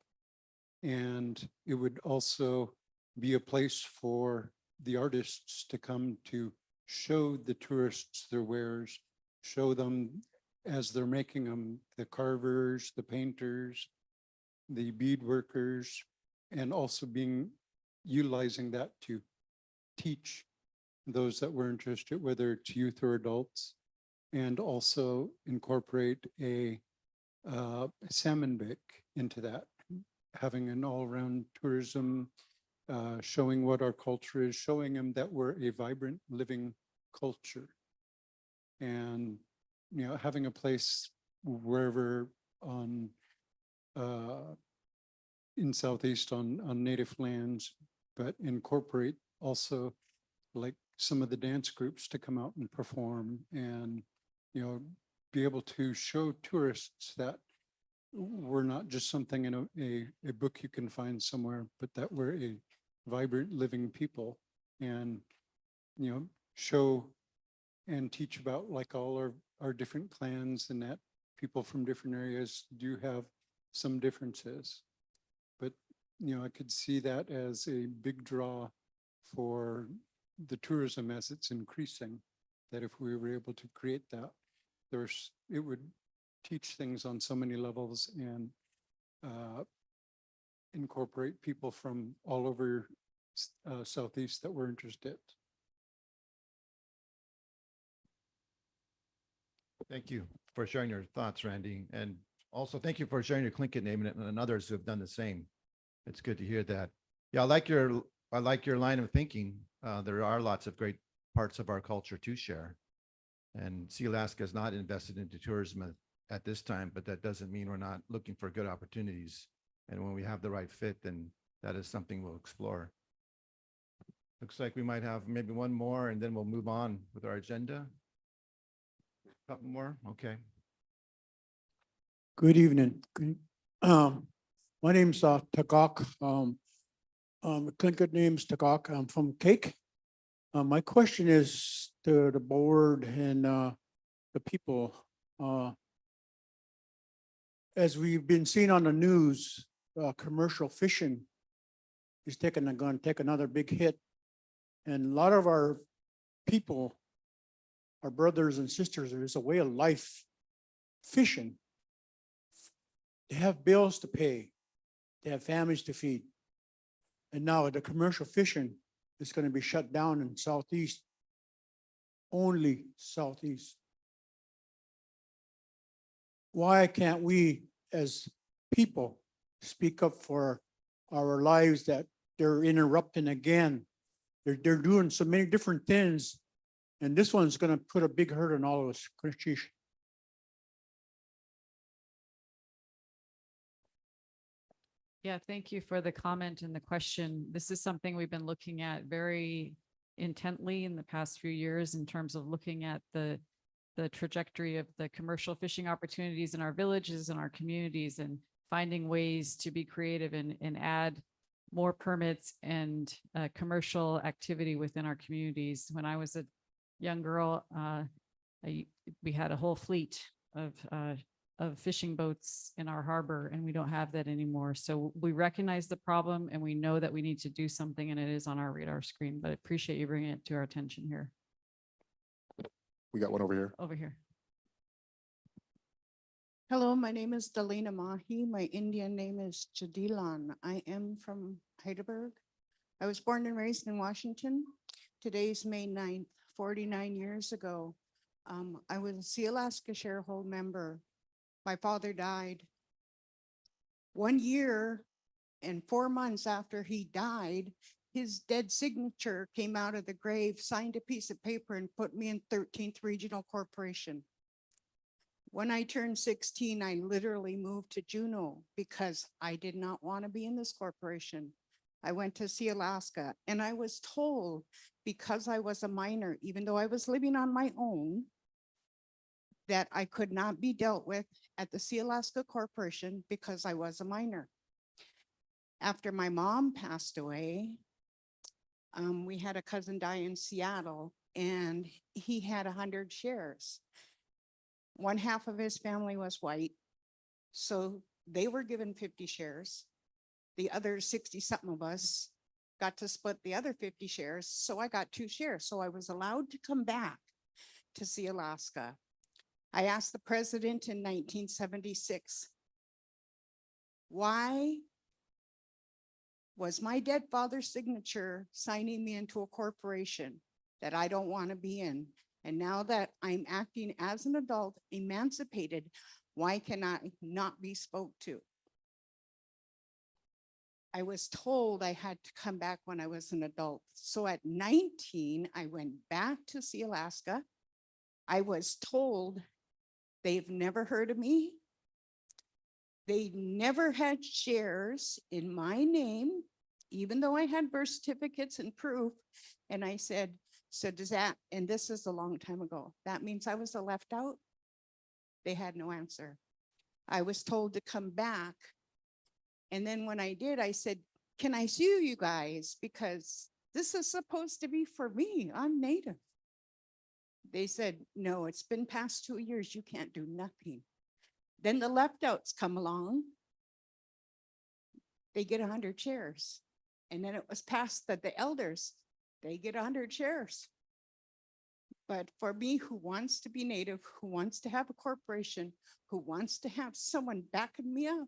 And it would also be a place for the artists to come to show the tourists their wares, show them as they're making them, the carvers, the painters, the bead workers, and also utilizing that to teach those that were interested, whether it's youth or adults, and also incorporate a salmon bake into that, having an all-around tourism, showing what our culture is, showing them that we're a vibrant, living culture. And, you know, having a place wherever on in Southeast on native lands, but incorporate also like some of the dance groups to come out and perform, and, you know, be able to show tourists that we're not just something in a book you can find somewhere, but that we're a vibrant living people, and, you know, show and teach about like all our different clans, and that people from different areas do have some differences. But, you know, I could see that as a big draw for the tourism as it's increasing, that if we were able to create that, it would teach things on so many levels and incorporate people from all over Southeast that were interested.
Thank you for sharing your thoughts, Randy. And also thank you for sharing your Tlingit name and others who have done the same. It's good to hear that. Yeah, I like your line of thinking. There are lots of great parts of our culture to share. And Sea Alaska is not invested into tourism at this time, but that doesn't mean we're not looking for good opportunities. And when we have the right fit, then that is something we'll explore. Looks like we might have maybe one more and then we'll move on with our agenda. Couple more, okay.
Good evening. My name's Tagak. Tlingit name's Tagak. I'm from Cake. My question is to the board and the people. As we've been seeing on the news, commercial fishing is taking take another big hit. And a lot of our people, our brothers and sisters, there's a way of life fishing. They have bills to pay. They have families to feed. And now the commercial fishing is going to be shut down in Southeast, only Southeast. Why can't we as people speak up for our lives that they're interrupting again? They're doing so many different things. And this one's going to put a big hurt on all of us. Chief.
Yeah, thank you for the comment and the question. This is something we've been looking at very intently in the past few years in terms of looking at the trajectory of the commercial fishing opportunities in our villages and our communities and finding ways to be creative and add more permits and commercial activity within our communities. When I was a young girl, we had a whole fleet of fishing boats in our harbor, and we don't have that anymore. So we recognize the problem and we know that we need to do something, and it is on our radar screen, but I appreciate you bringing it to our attention here.
We got one over here.
Over here.
Hello, my name is Dalina Mahi. My Indian name is Jadilan. I am from Heidelberg. I was born and raised in Washington. Today's May 9th, 49 years ago. I was a Sea Alaska shareholder member. My father died 1 year and 4 months after he died. His dead signature came out of the grave, signed a piece of paper, and put me in 13th Regional Corporation. When I turned 16, I literally moved to Juneau because I did not want to be in this corporation. I went to Sea Alaska, and I was told, because I was a minor, even though I was living on my own, that I could not be dealt with at the Sea Alaska Corporation because I was a minor. After my mom passed away, we had a cousin die in Seattle, and he had 100 shares. One half of his family was white, so they were given 50 shares. The other 60 something of us got to split the other 50 shares, so I got 2 shares. So I was allowed to come back to Sea Alaska. I asked the president in 1976, why was my dead father's signature signing me into a corporation that I don't want to be in? And now that I'm acting as an adult, emancipated, why can I not be spoke to? I was told I had to come back when I was an adult. So at 19, I went back to Sea Alaska. I was told they've never heard of me. They never had shares in my name, even though I had birth certificates and proof. And I said, so does that, and this is a long time ago, that means I was left out? They had no answer. I was told to come back. And then when I did, I said, can I sue you guys? Because this is supposed to be for me. I'm Native. They said, no, it's been past 2 years. You can't do nothing. Then the left outs come along. They get 100 shares. And then it was passed that the elders, they get 100 shares. But for me, who wants to be Native, who wants to have a corporation, who wants to have someone backing me up,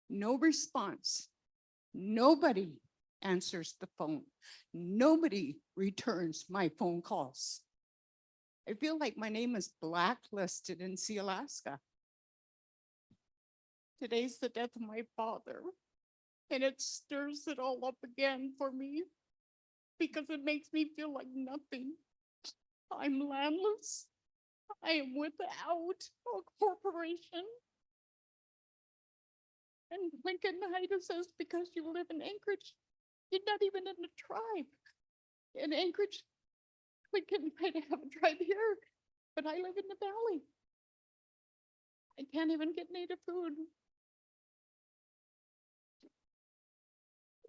no response. Nobody answers the phone. Nobody returns my phone calls. I feel like my name is blacklisted in Sea Alaska. Today's the death of my father, and it stirs it all up again for me because it makes me feel like nothing. I'm landless. I am without a corporation. And Lincoln Haida says, because you live in Anchorage, you're not even in the tribe. In Anchorage, Lincoln Haida have a tribe here, but I live in the valley. I can't even get native food.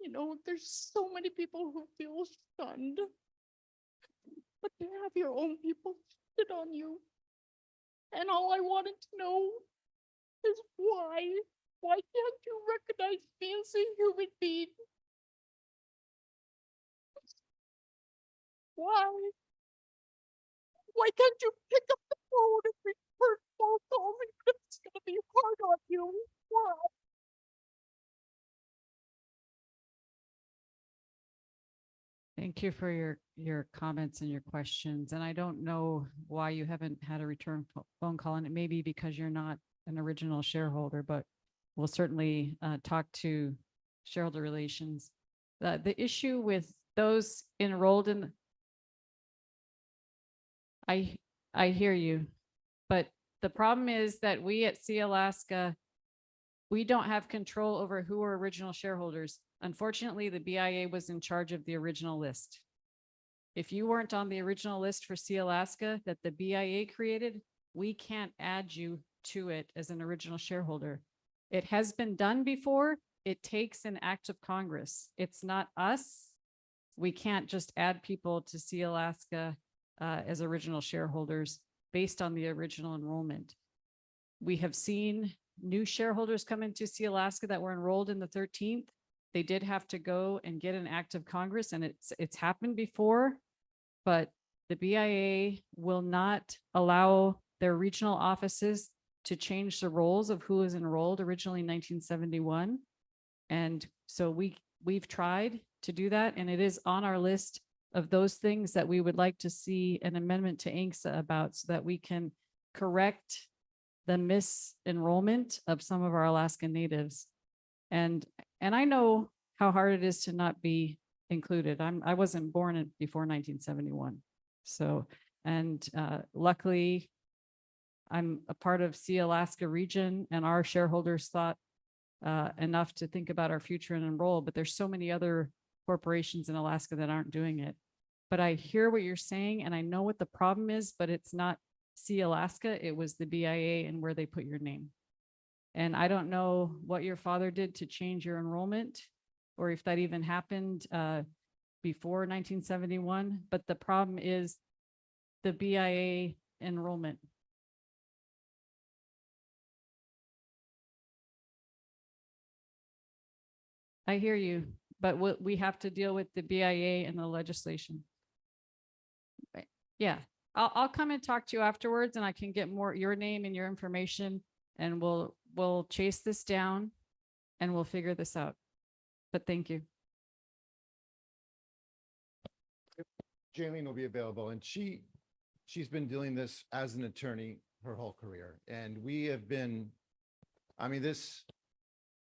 You know, there's so many people who feel shunned, but to have your own people shit on you. And all I wanted to know is why? Why can't you recognize me as a human being? Why? Why can't you pick up the phone and return phone calls even if it's gonna be hard on you? Why?
Thank you for your comments and your questions. And I don't know why you haven't had a return phone call, and it may be because you're not an original shareholder, but we'll certainly talk to shareholder relations. The issue with those enrolled in, I hear you, but the problem is that we at Sea Alaska, we don't have control over who are original shareholders. Unfortunately, the BIA was in charge of the original list. If you weren't on the original list for Sea Alaska that the BIA created, we can't add you to it as an original shareholder. It has been done before. It takes an act of Congress. It's not us. We can't just add people to Sea Alaska as original shareholders based on the original enrollment. We have seen new shareholders come into Sea Alaska that were enrolled in the 13th. They did have to go and get an act of Congress, and it's happened before, but the BIA will not allow their regional offices to change the roles of who was enrolled originally in 1971. And so we've tried to do that, and it is on our list of those things that we would like to see an amendment to ANCSA about, so that we can correct the misenrollment of some of our Alaskan natives. And I know how hard it is to not be included. I wasn't born before 1971. So, and luckily I'm a part of Sea Alaska region, and our shareholders thought enough to think about our future and enroll, but there's so many other corporations in Alaska that aren't doing it. But I hear what you're saying, and I know what the problem is, but it's not Sea Alaska, it was the BIA and where they put your name. And I don't know what your father did to change your enrollment, or if that even happened before 1971, but the problem is the BIA enrollment. I hear you, but we have to deal with the BIA and the legislation. Right. Yeah, I'll come and talk to you afterwards, and I can get more your name and your information, and we'll chase this down and we'll figure this out. But thank you.
Jaylene will be available, and she's been doing this as an attorney her whole career. And we have been, I mean,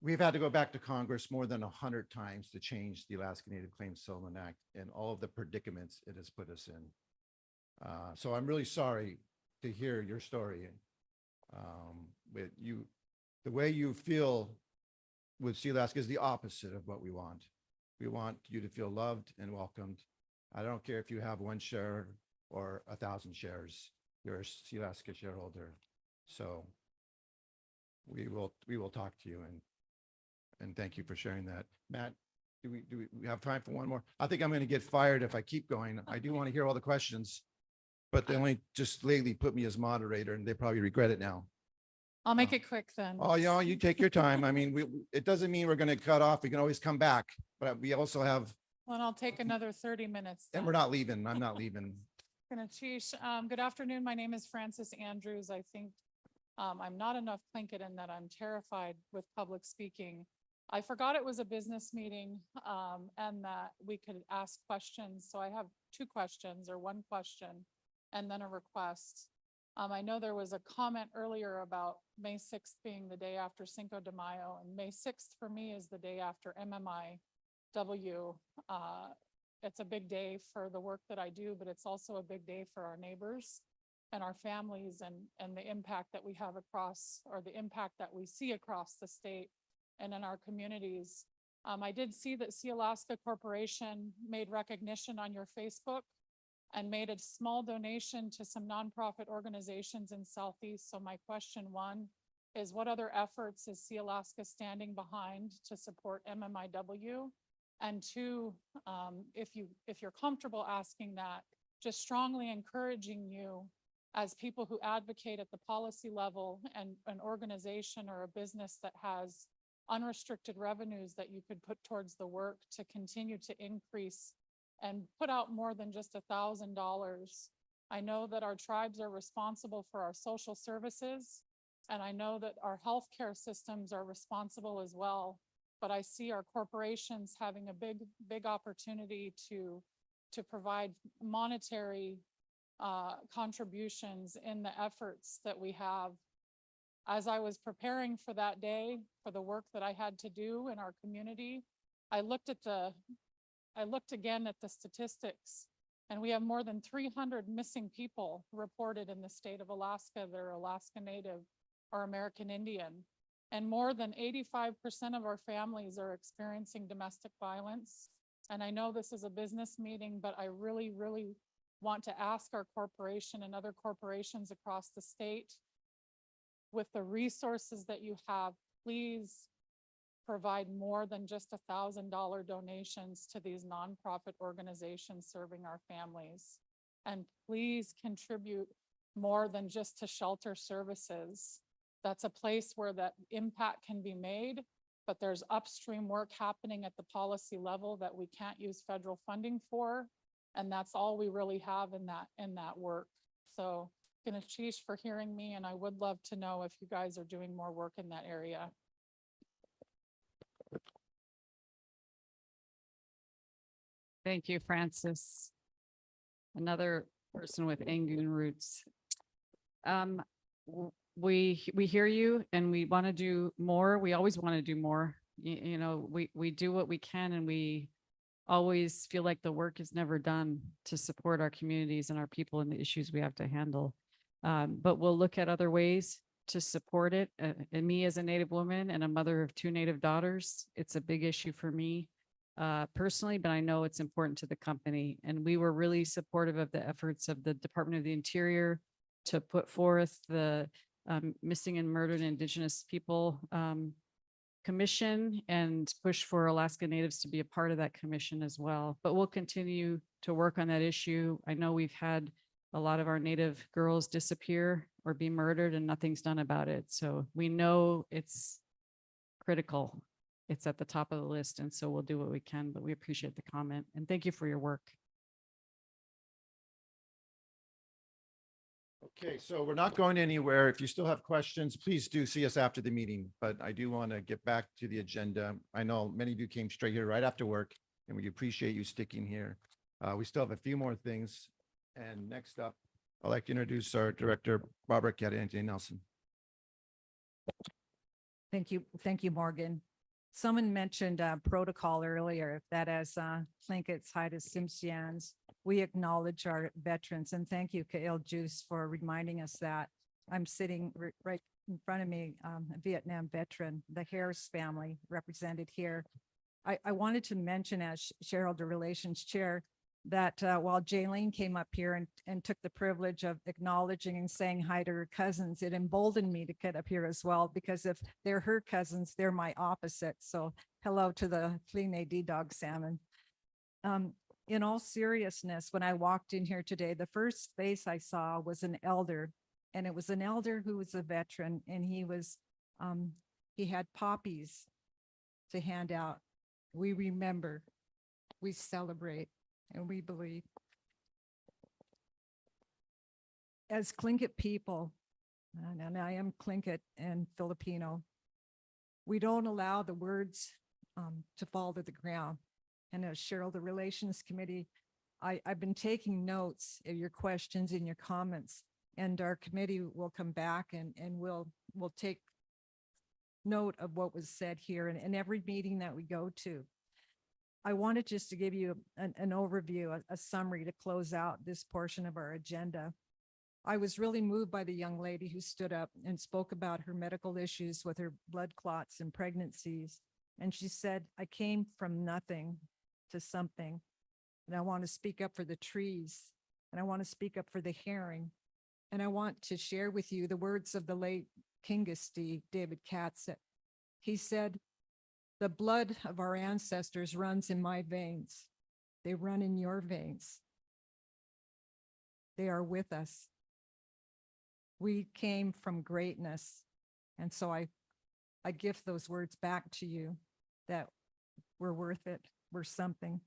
we've had to go back to Congress more than 100 times to change the Alaska Native Claims Settlement Act and all of the predicaments it has put us in. So I'm really sorry to hear your story. But the way you feel with Sea Alaska is the opposite of what we want. We want you to feel loved and welcomed. I don't care if you have 1 share or 1,000 shares. You're a Sea Alaska shareholder. So we will talk to you, and thank you for sharing that. Matt, do we have time for one more? I think I'm going to get fired if I keep going. I do want to hear all the questions, but they only just lately put me as moderator, and they probably regret it now.
I'll make it quick then.
Oh, yeah, you take your time. I mean, it doesn't mean we're going to cut off. We can always come back, but we also have,
Well, and I'll take another 30 minutes.
and
then.
we're not leaving. I'm not leaving.
Ganashish, good afternoon. My name is Frances Andrews. I think I'm not enough Tlingit in that I'm terrified with public speaking. I forgot it was a business meeting and that we could ask questions. So I have 2 questions, or 1 question and then a request. I know there was a comment earlier about May 6th being the day after Cinco de Mayo, and May 6th for me is the day after MMIW. It's a big day for the work that I do, but it's also a big day for our neighbors. and our families and the impact that we have across, or the impact that we see across the state and in our communities. I did see that Sea Alaska Corporation made recognition on your Facebook and made a small donation to some nonprofit organizations in Southeast. So my question one is, what other efforts is Sea Alaska standing behind to support MMIW? And two, if you're comfortable asking that, just strongly encouraging you as people who advocate at the policy level and an organization or a business that has unrestricted revenues that you could put towards the work to continue to increase and put out more than just $1,000. I know that our tribes are responsible for our social services, and I know that our healthcare systems are responsible as well. But I see our corporations having a big opportunity to provide monetary contributions in the efforts that we have. As I was preparing for that day, for the work that I had to do in our community, I looked again at the statistics, and we have more than 300 missing people reported in the state of Alaska that are Alaska Native or American Indian. And more than 85% of our families are experiencing domestic violence. And I know this is a business meeting, but I really, really want to ask our corporation and other corporations across the state, with the resources that you have, please provide more than just $1,000 donations to these nonprofit organizations serving our families. And please contribute more than just to shelter services. That's a place where that impact can be made, but there's upstream work happening at the policy level that we can't use federal funding for. And that's all we really have in that work. So Ganeshish for hearing me, and I would love to know if you guys are doing more work in that area.
Thank you, Francis. Another person with Angoon roots. We hear you, and we want to do more. We always want to do more. You know, we do what we can, and we always feel like the work is never done to support our communities and our people and the issues we have to handle. But we'll look at other ways to support it. And me as a Native woman and a mother of 2 Native daughters, it's a big issue for me personally, but I know it's important to the company. And we were really supportive of the efforts of the Department of the Interior to put forth the Missing and Murdered Indigenous People Commission and push for Alaska Natives to be a part of that commission as well. But we'll continue to work on that issue. I know we've had a lot of our Native girls disappear or be murdered, and nothing's done about it. So we know it's critical. It's at the top of the list. And so we'll do what we can, but we appreciate the comment and thank you for your work.
Okay, so we're not going anywhere. If you still have questions, please do see us after the meeting, but I do want to get back to the agenda. I know many of you came straight here right after work, and we appreciate you sticking here. We still have a few more things. And next up, I'd like to introduce our director, Barbara Cadiente Nelson.
Thank you, Morgan. Someone mentioned protocol earlier, that as Tlinkits, Haida, Tsimshians, we acknowledge our veterans, and thank you, Kail Juice, for reminding us that. I'm sitting right in front of me, a Vietnam veteran, the Harris family represented here. I wanted to mention as shareholder relations chair that while Jaylene came up here and took the privilege of acknowledging and saying hi to her cousins, it emboldened me to get up here as well, because if they're her cousins, they're my opposite. So hello to the Fline Dog Salmon. In all seriousness, when I walked in here today, the first face I saw was an elder, and it was an elder who was a veteran, and he had poppies to hand out. We remember, we celebrate, and we believe. As Tlingit people, and I am Tlingit and Filipino, we don't allow the words to fall to the ground. And as shareholder relations committee, I've been taking notes of your questions and your comments, and our committee will come back and we'll take note of what was said here and every meeting that we go to. I wanted just to give you an overview, a summary to close out this portion of our agenda. I was really moved by the young lady who stood up and spoke about her medical issues with her blood clots and pregnancies. And she said, I came from nothing to something. And I want to speak up for the trees. And I want to speak up for the herring. And I want to share with you the words of the late Kingisty, David Katz. He said, the blood of our ancestors runs in my veins. They run in your veins. They are with us. We came from greatness. And so I gift those words back to you that we're worth it. We're something.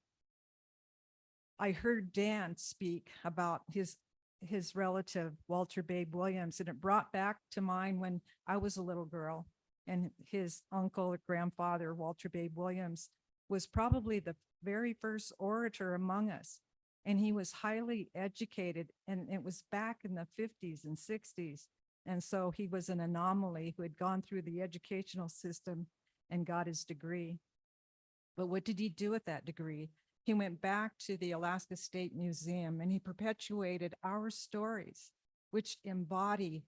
I heard Dan speak about his relative, Walter Babe Williams, and it brought back to mind when I was a little girl, and his uncle or grandfather, Walter Babe Williams, was probably the very first orator among us. And he was highly educated, and it was back in the 50s and 60s. And so he was an anomaly who had gone through the educational system and got his degree. But what did he do with that degree? He went back to the Alaska State Museum and he perpetuated our stories, which embody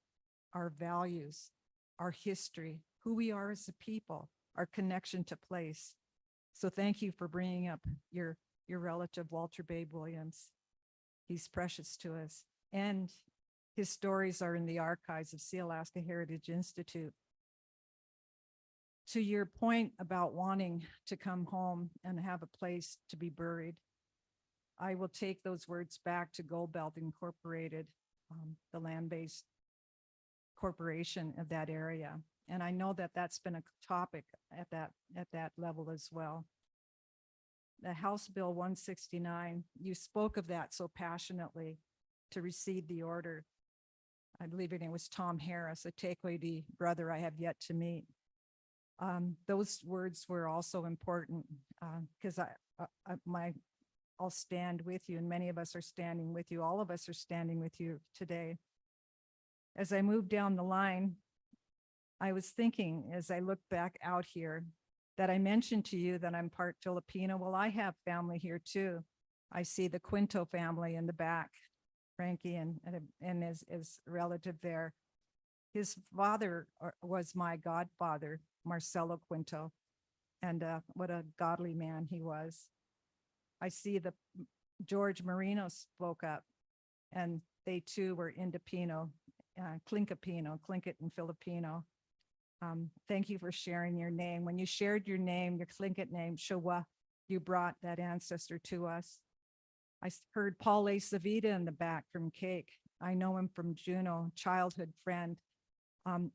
our values, our history, who we are as a people, our connection to place. So thank you for bringing up your relative, Walter Babe Williams. He's precious to us. And his stories are in the archives of Sealaska Heritage Institute. To your point about wanting to come home and have a place to be buried, I will take those words back to Gold Belt Incorporated, the land-based corporation of that area. And I know that that's been a topic at that level as well. The House Bill 169, you spoke of that so passionately to receive the order. I believe it was Tom Harris, a Tequidi brother I have yet to meet. Those words were also important because I'll stand with you, and many of us are standing with you. All of us are standing with you today. As I moved down the line, I was thinking as I look back out here that I mentioned to you that I'm part Filipino. Well, I have family here too. I see the Quinto family in the back, Frankie and his relative there. His father was my godfather, Marcelo Quinto, and what a godly man he was. I see the George Marino spoke up, and they too were Indopino, Clinkapino, Clinket and Filipino. Thank you for sharing your name. When you shared your name, your Tlingit name, Shawa, you brought that ancestor to us. I heard Paul A. Savita in the back from Cake. I know him from Juneau, childhood friend.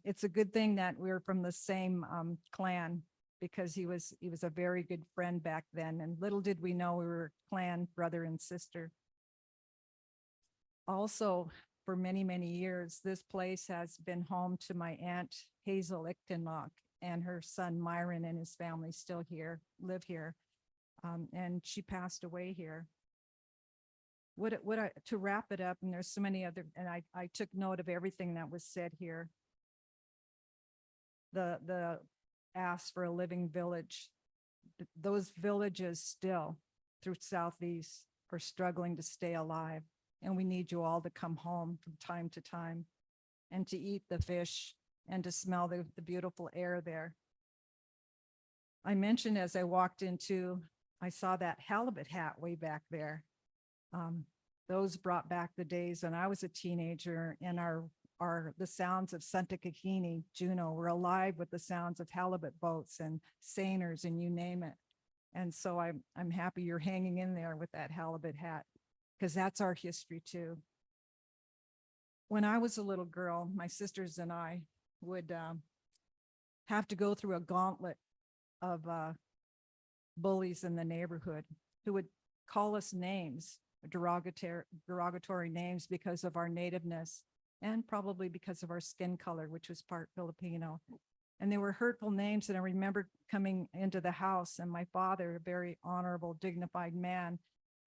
It's a good thing that we're from the same clan, because he was a very good friend back then. And little did we know we were clan brother and sister. Also, for many, many years, this place has been home to my aunt Hazel Ichtenlock and her son Myron and his family still live here. And she passed away here. To wrap it up, and there's so many other, and I took note of everything that was said here. The ask for a living village. Those villages still through Southeast are struggling to stay alive. And we need you all to come home from time to time and to eat the fish and to smell the beautiful air there. I mentioned as I walked into, I saw that halibut hat way back there. Those brought back the days when I was a teenager, and the sounds of Santa Kahini, Juneau, were alive with the sounds of halibut boats and seiners and you name it. And so I'm happy you're hanging in there with that halibut hat, because that's our history too. When I was a little girl, my sisters and I would have to go through a gauntlet of bullies in the neighborhood who would call us names, derogatory names, because of our nativeness and probably because of our skin color, which was part Filipino. And they were hurtful names. And I remember coming into the house, and my father, a very honorable, dignified man,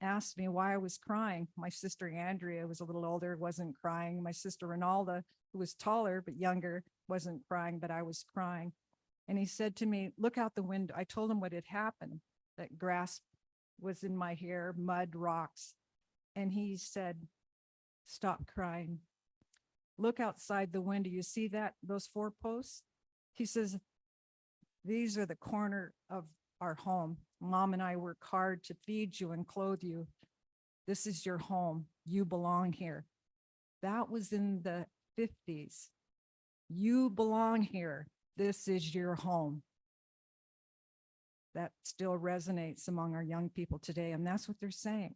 asked me why I was crying. My sister Andrea was a little older, wasn't crying. My sister Ronalda, who was taller but younger, wasn't crying, but I was crying. And he said to me, look out the window. I told him what had happened, that grass was in my hair, mud, rocks. And he said, stop crying. look outside the window. You see that, those 4 posts? He says, these are the corner of our home. Mom and I work hard to feed you and clothe you. This is your home. You belong here. That was in the 50s. You belong here. This is your home. That still resonates among our young people today, and that's what they're saying.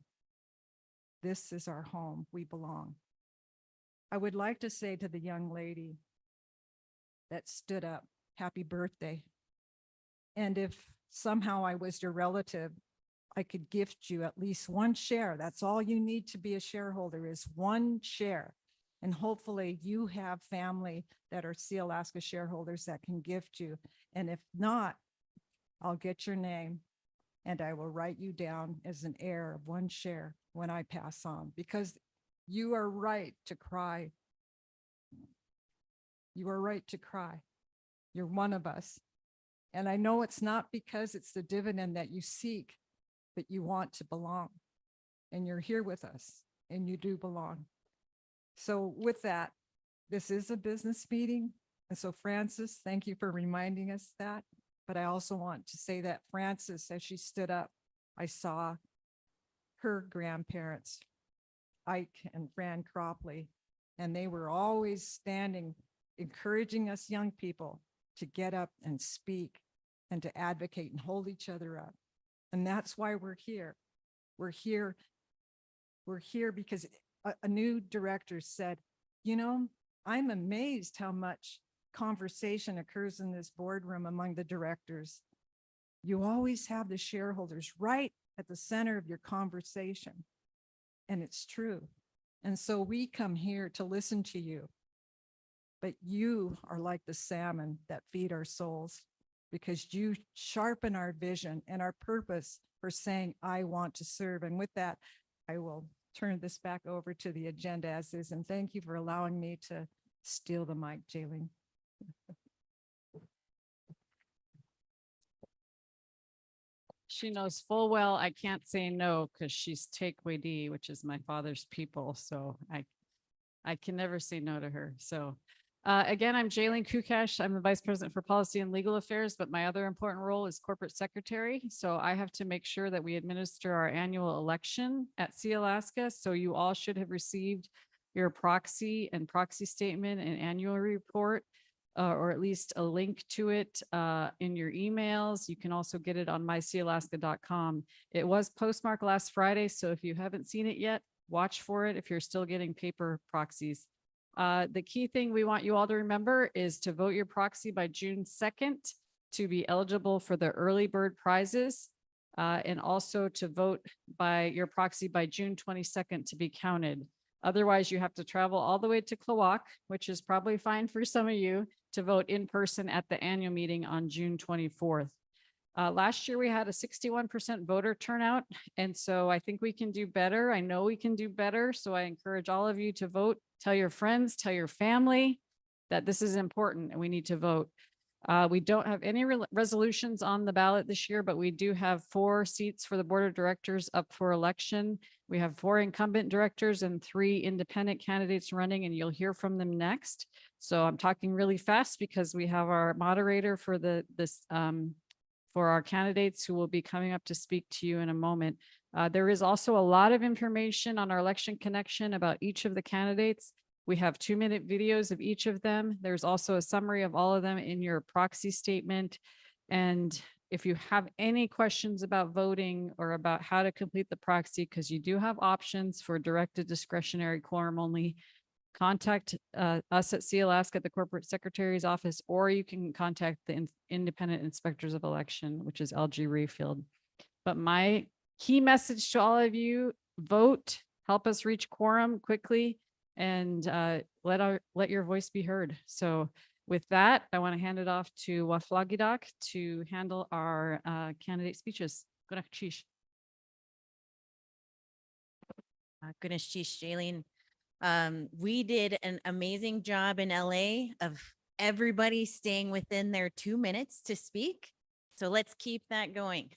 This is our home. We belong. I would like to say to the young lady that stood up, happy birthday. And if somehow I was your relative, I could gift you at least 1 share. That's all you need to be a shareholder, is 1 share. And hopefully you have family that are Sealaska shareholders that can gift you. And if not, I'll get your name and I will write you down as an heir of 1 share when I pass on, because you are right to cry. You are right to cry. You're one of us. And I know it's not because it's the dividend that you seek, but you want to belong. And you're here with us and you do belong. So with that, this is a business meeting. And so Frances, thank you for reminding us that. But I also want to say that Frances, as she stood up, I saw her grandparents, Ike and Fran Cropley, and they were always standing, encouraging us young people to get up and speak and to advocate and hold each other up. And that's why we're here. We're here because a new director said, you know, I'm amazed how much conversation occurs in this boardroom among the directors. You always have the shareholders right at the center of your conversation. And it's true. And so we come here to listen to you. But you are like the salmon that feed our souls, because you sharpen our vision and our purpose for saying, I want to serve. And with that, I will turn this back over to the agenda as is. And thank you for allowing me to steal the mic, Jaylene.
She knows full well I can't say no because she's Taekwondo, which is my father's people. So I can never say no to her. So again, I'm Jaylene Kukash. I'm the Vice President for Policy and Legal Affairs, but my other important role is Corporate Secretary. So I have to make sure that we administer our annual election at Sealaska. So you all should have received your proxy and proxy statement and annual report, or at least a link to it in your emails. You can also get it on mysealaska.com. It was postmarked last Friday, so if you haven't seen it yet, watch for it if you're still getting paper proxies. The key thing we want you all to remember is to vote your proxy by June 2nd to be eligible for the early bird prizes, and also to vote by your proxy by June 22nd to be counted. Otherwise, you have to travel all the way to Klawock, which is probably fine for some of you, to vote in person at the annual meeting on June 24th. Last year, we had a 61% voter turnout, and so I think we can do better. I know we can do better, so I encourage all of you to vote. Tell your friends, tell your family that this is important and we need to vote. We don't have any resolutions on the ballot this year, but we do have 4 seats for the board of directors up for election. We have 4 incumbent directors and 3 independent candidates running, and you'll hear from them next. So I'm talking really fast because we have our moderator for for our candidates who will be coming up to speak to you in a moment. There is also a lot of information on our Election Connection about each of the candidates. We have 2-minute videos of each of them. There's also a summary of all of them in your proxy statement. And if you have any questions about voting or about how to complete the proxy, because you do have options for directed discretionary quorum only, contact us at Sealaska at the Corporate Secretary's office, or you can contact the Independent Inspectors of Election, which is LG Rayfield. But my key message to all of you: vote, help us reach quorum quickly, and let your voice be heard. So with that, I want to hand it off to Waflagidak to handle our candidate speeches. Good afternoon.
Jaylene. We did an amazing job in LA of everybody staying within their 2 minutes to speak. So let's keep that going.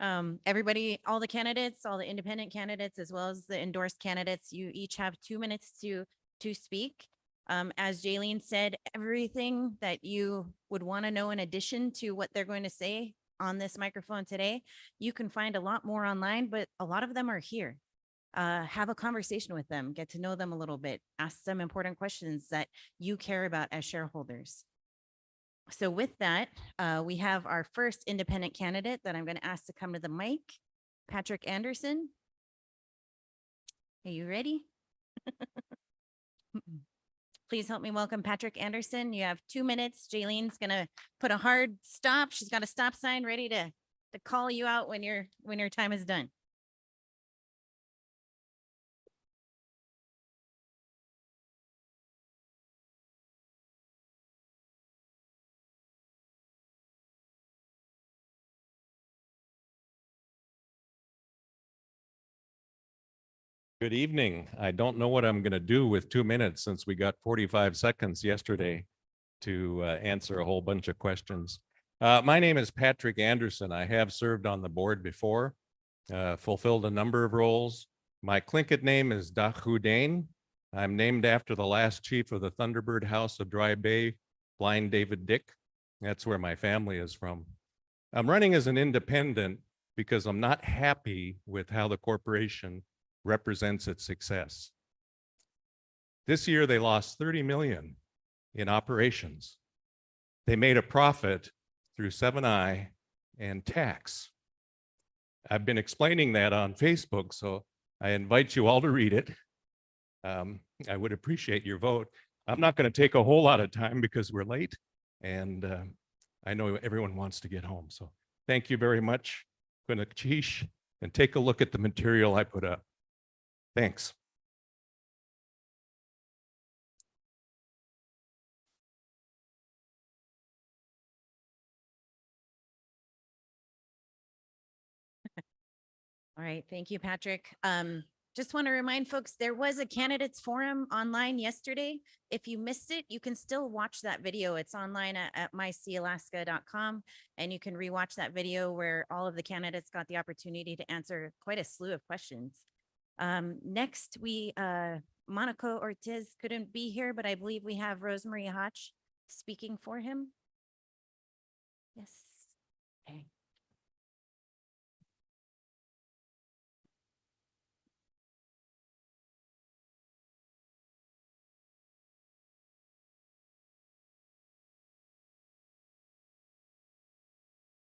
Everybody, all the candidates, all the independent candidates, as well as the endorsed candidates, you each have 2 minutes to to speak. As Jaylene said, everything that you would want to know in addition to what they're going to say on this microphone today, you can find a lot more online, but a lot of them are here. Have a conversation with them, get to know them a little bit, ask them important questions that you care about as shareholders. So with that, we have our first independent candidate that I'm going to ask to come to the mic, Patrick Anderson. Are you ready? Please help me welcome Patrick Anderson. You have 2 minutes. Jaylene's gonna put a hard stop. She's got a stop sign ready to call you out when your time is done.
Good evening. I don't know what I'm going to do with 2 minutes since we got 45 seconds yesterday to answer a whole bunch of questions. My name is Patrick Anderson. I have served on the board before, fulfilled a number of roles. My Tlingit name is Dachudain. I'm named after the last chief of the Thunderbird House of Dry Bay, Blind David Dick. That's where my family is from. I'm running as an independent because I'm not happy with how the corporation represents its success. This year, they lost 30 million in operations. They made a profit through 7i and tax. I've been explaining that on Facebook, so I invite you all to read it. I would appreciate your vote. I'm not going to take a whole lot of time because we're late, and I know everyone wants to get home. So thank you very much. I'm going to cheesh and take a look at the material I put up. Thanks.
All right, thank you, Patrick. Just want to remind folks, there was a candidates forum online yesterday. If you missed it, you can still watch that video. It's online at mysealaska.com, and you can rewatch that video where all of the candidates got the opportunity to answer quite a slew of questions. Next, Monaco Ortiz couldn't be here, but I believe we have Rosemary Hotch speaking for him. Yes. Okay.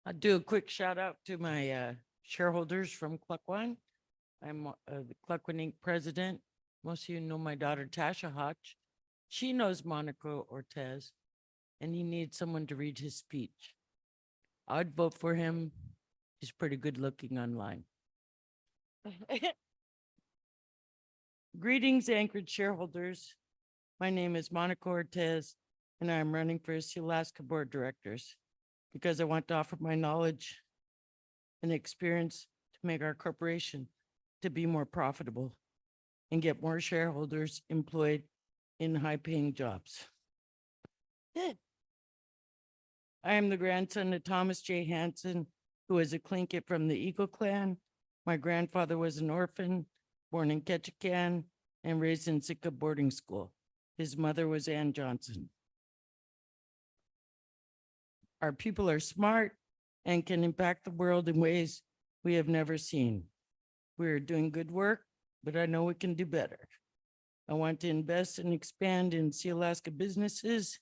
I'll do a quick shout out to my shareholders from Cluckwan. I'm the Cluckwan Inc. president. Most of you know my daughter Tasha Hotch. She knows Monaco Ortiz, and he needs someone to read his speech. I'd vote for him. He's pretty good looking online. Greetings, Anchorage shareholders. My name is Monaco Ortiz, and I'm running for Sealaska Board of Directors because I want to offer my knowledge and experience to make our corporation to be more profitable and get more shareholders employed in high-paying jobs. I am the grandson of Thomas J. Hansen, who is a Tlingit from the Eagle Clan. My grandfather was an orphan, born in Ketchikan and raised in Sitka boarding school. His mother was Ann Johnson. Our people are smart and can impact the world in ways we have never seen. We're doing good work, but I know we can do better. I want to invest and expand in Sealaska businesses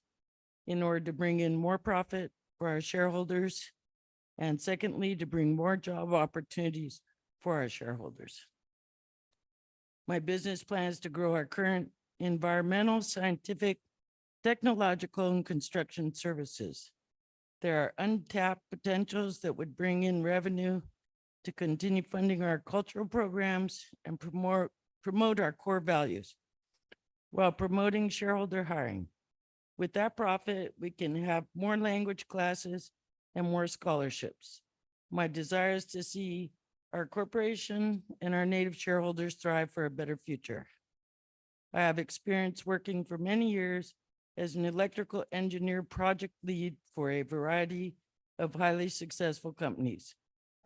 in order to bring in more profit for our shareholders. And secondly, to bring more job opportunities for our shareholders. My business plan is to grow our current environmental, scientific, technological, and construction services. There are untapped potentials that would bring in revenue to continue funding our cultural programs and promote our core values while promoting shareholder hiring. With that profit, we can have more language classes and more scholarships. My desire is to see our corporation and our native shareholders thrive for a better future. I have experience working for many years as an electrical engineer project lead for a variety of highly successful companies.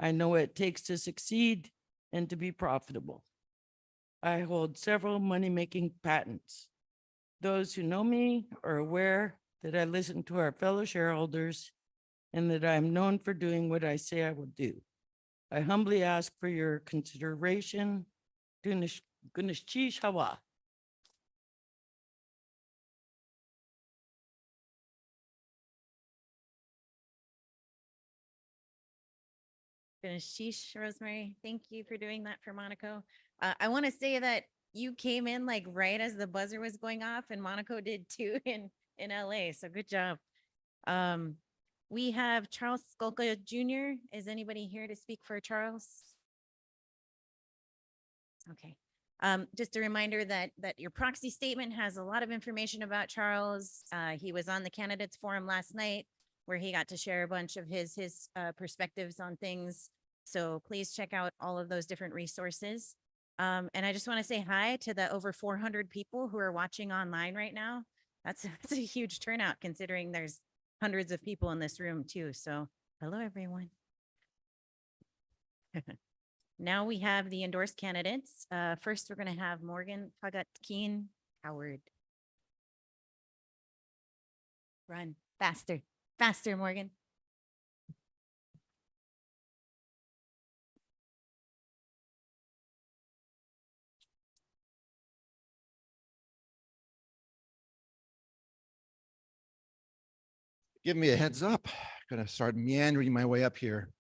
I know what it takes to succeed and to be profitable. I hold several money-making patents. Those who know me are aware that I listen to our fellow shareholders and that I am known for doing what I say I will do. I humbly ask for your consideration. Gunishish Hawa.
Sheesh, Rosemary, thank you for doing that for Monaco. I want to say that you came in like right as the buzzer was going off, and Monaco did too in LA. So good job. We have Charles Skolka Jr. Is anybody here to speak for Charles? Okay. Just a reminder that your proxy statement has a lot of information about Charles. He was on the candidates forum last night where he got to share a bunch of his perspectives on things. So please check out all of those different resources. And I just want to say hi to the over 400 people who are watching online right now. That's a huge turnout considering there's hundreds of people in this room too. So hello, everyone. Now we have the endorsed candidates. First, we're going to have Morgan Pagat-Keen Howard. Run faster, faster, Morgan.
Give me a heads up. Gonna start meandering my way up here.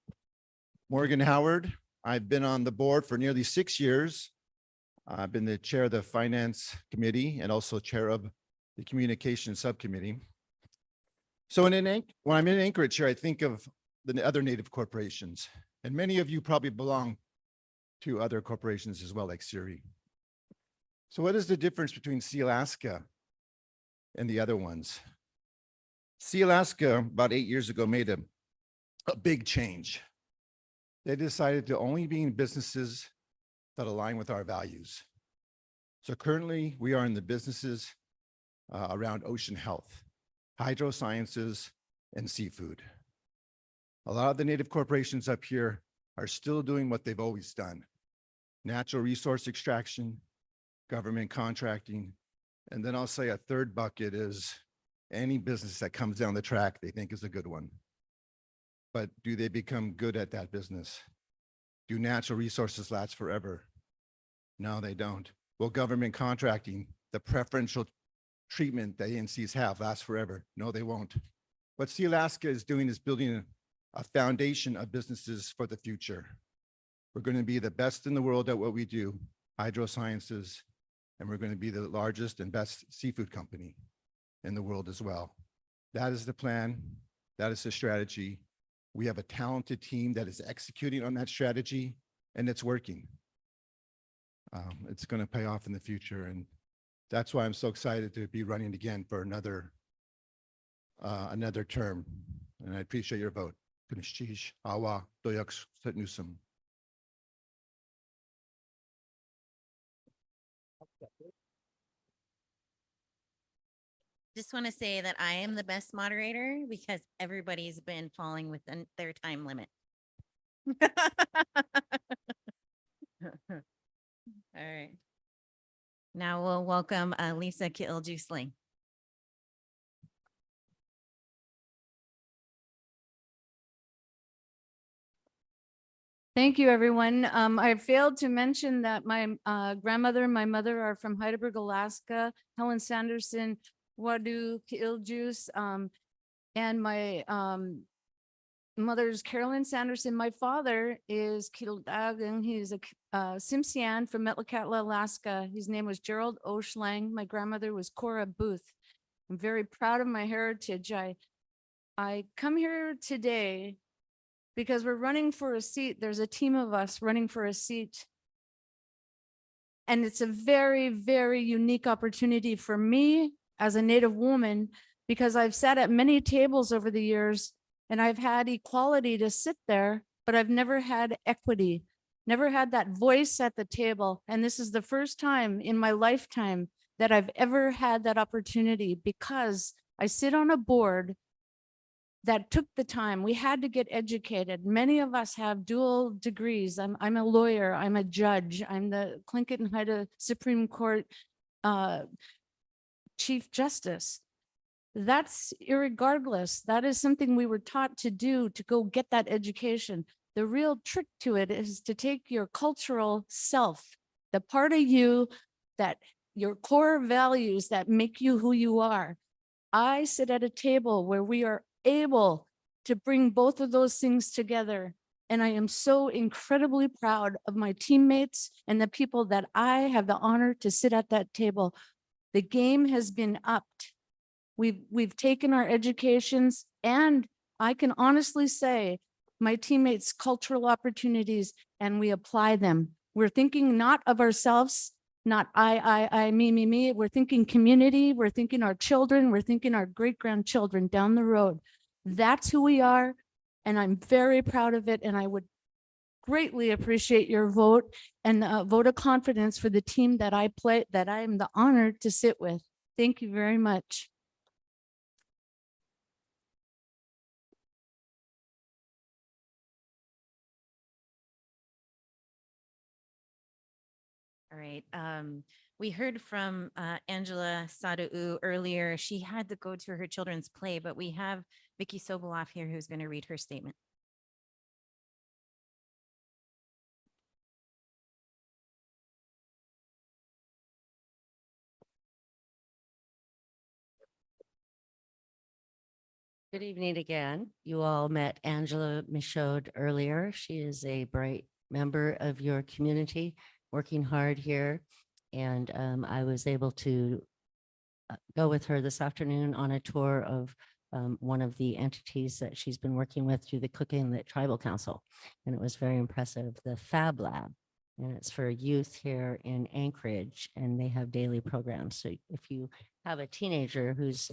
Morgan Howard. I've been on the board for nearly 6 years. I've been the chair of the finance committee and also chair of the communication subcommittee. So when I'm in Anchorage here, I think of the other Native corporations, and many of you probably belong to other corporations as well, like Siri. So what is the difference between Sealaska and the other ones? Sealaska, about 8 years ago, made a big change. They decided to only be in businesses that align with our values. So currently, we are in the businesses around ocean health, hydrosciences, and seafood. A lot of the Native corporations up here are still doing what they've always done: natural resource extraction, government contracting, and then I'll say a third bucket is any business that comes down the track they think is a good one. But do they become good at that business? Do natural resources last forever? No, they don't. Will government contracting, the preferential treatment that ANCs have, last forever? No, they won't. What Sealaska is doing is building a foundation of businesses for the future. We're going to be the best in the world at what we do, hydrosciences, and we're going to be the largest and best seafood company in the world as well. That is the plan. That is the strategy. We have a talented team that is executing on that strategy, and it's working. It's going to pay off in the future, and that's why I'm so excited to be running again for another term. And I appreciate your vote. Awa Doyaks Nusum.
Just want to say that I am the best moderator because everybody's been falling within their time limit. All right. Now we'll welcome Lisa Kiljuiceling.
Thank you, everyone. I failed to mention that my grandmother and my mother are from Heidelberg, Alaska. Helen Sanderson, Wadu Kiljuice, and my mother's Carolyn Sanderson. My father is Kildag, and he's a Simpsian from Metlakatla, Alaska. His name was Gerald Oshlang. My grandmother was Cora Booth. I'm very proud of my heritage. I come here today because we're running for a seat. There's a team of us running for a seat. And it's a very, very unique opportunity for me as a Native woman, because I've sat at many tables over the years and I've had equality to sit there, but I've never had equity, never had that voice at the table. And this is the first time in my lifetime that I've ever had that opportunity, because I sit on a board that took the time. We had to get educated. Many of us have dual degrees. I'm a lawyer, I'm a judge, I'm the Tlingit and Haida Supreme Court chief justice. That's irregardless. That is something we were taught to do, to go get that education. The real trick to it is to take your cultural self, the part of you that your core values that make you who you are. I sit at a table where we are able to bring both of those things together. And I am so incredibly proud of my teammates and the people that I have the honor to sit at that table. The game has been upped. We've taken our educations, and I can honestly say my teammates' cultural opportunities, and we apply them. We're thinking not of ourselves, not I, me. We're thinking community. We're thinking our children. We're thinking our great-grandchildren down the road. That's who we are. And I'm very proud of it. And I would greatly appreciate your vote and vote of confidence for the team that I am the honored to sit with. Thank you very much.
All right. We heard from Angela Saduu earlier. She had to go to her children's play, but we have Vicky Sobolov here who's going to read her statement.
Good evening again. You all met Angela Michaud earlier. She is a bright member of your community, working hard here. And I was able to go with her this afternoon on a tour of one of the entities that she's been working with through the Cook Inlet Tribal Council. And it was very impressive, the Fab Lab. And it's for youth here in Anchorage, and they have daily programs. So if you have a teenager who's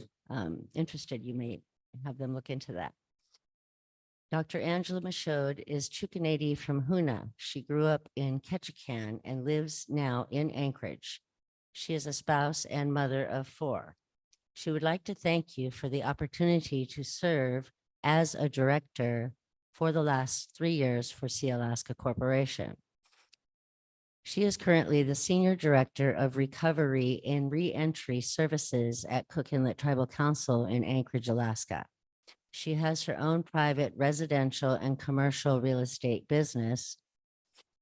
interested, you may have them look into that. Dr. Angela Michaud is Chukanady from Huna. She grew up in Ketchikan and lives now in Anchorage. She is a spouse and mother of 4. She would like to thank you for the opportunity to serve as a director for the last 3 years for Sealaska Corporation. She is currently the Senior Director of Recovery and Reentry Services at Cook Inlet Tribal Council in Anchorage, Alaska. She has her own private residential and commercial real estate business.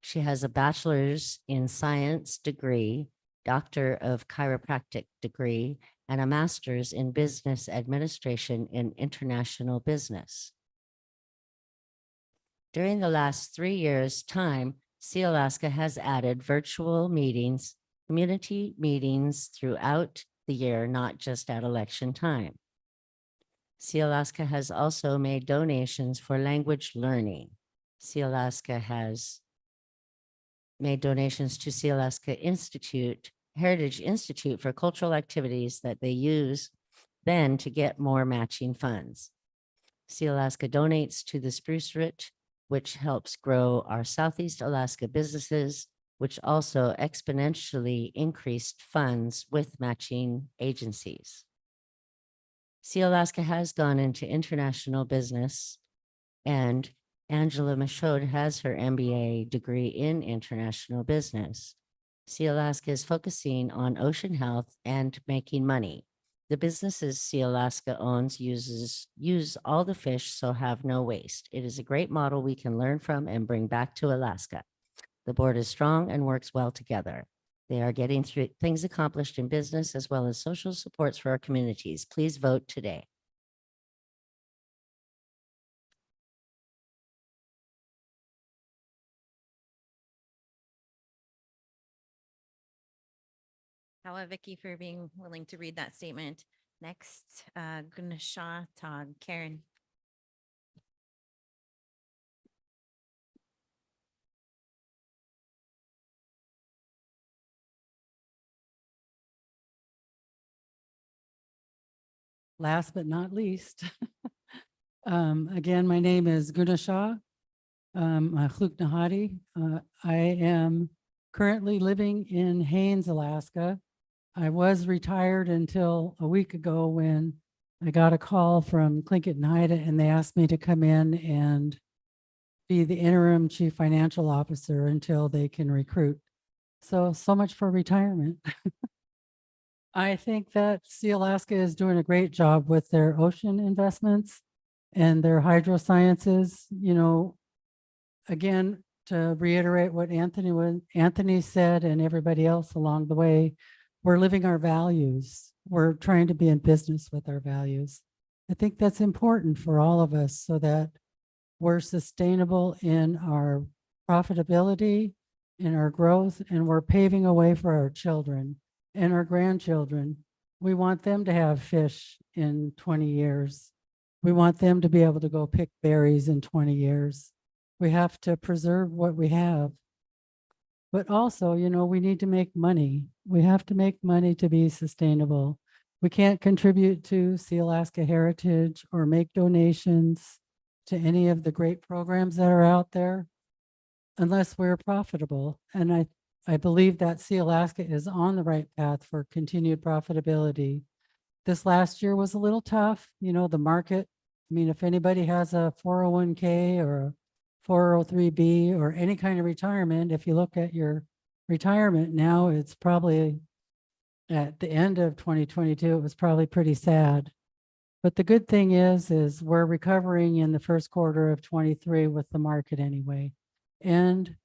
She has a bachelor's in science degree, doctor of chiropractic degree, and a master's in business administration in international business. During the last 3 years' time, Sealaska has added virtual meetings, community meetings throughout the year, not just at election time. Sealaska has also made donations for language learning. Sealaska has made donations to Sealaska Institute, Heritage Institute for cultural activities that they use then to get more matching funds. Sealaska donates to the Spruce Root, which helps grow our Southeast Alaska businesses, which also exponentially increased funds with matching agencies. Sealaska has gone into international business, and Angela Michaud has her MBA degree in international business. Sealaska is focusing on ocean health and making money. The businesses Sealaska owns use all the fish, so have no waste. It is a great model we can learn from and bring back to Alaska. The board is strong and works well together. They are getting things accomplished in business as well as social supports for our communities. Please vote today.
However, Vicky, for being willing to read that statement. Next, Gunesha Todd, Karen.
Last but not least, again, my name is Gunesha Nahadi. I am currently living in Haines, Alaska. I was retired until a week ago when I got a call from Tlingit and Haida, and they asked me to come in and be the interim chief financial officer until they can recruit. So much for retirement. I think that Sea Alaska is doing a great job with their ocean investments and their hydrosciences, you know, again, to reiterate what Anthony said and everybody else along the way, we're living our values. We're trying to be in business with our values. I think that's important for all of us so that we're sustainable in our profitability, in our growth, and we're paving a way for our children and our grandchildren. We want them to have fish in 20 years. We want them to be able to go pick berries in 20 years. We have to preserve what we have. But also, you know, we need to make money. We have to make money to be sustainable. We can't contribute to Sea Alaska Heritage or make donations to any of the great programs that are out there unless we're profitable. And I believe that Sea Alaska is on the right path for continued profitability. This last year was a little tough, you know, the market. I mean, if anybody has a 401k or a 403b or any kind of retirement, if you look at your retirement now, it's probably at the end of 2022, it was probably pretty sad. But the good thing is we're recovering in the first quarter of 23 with the market anyway. And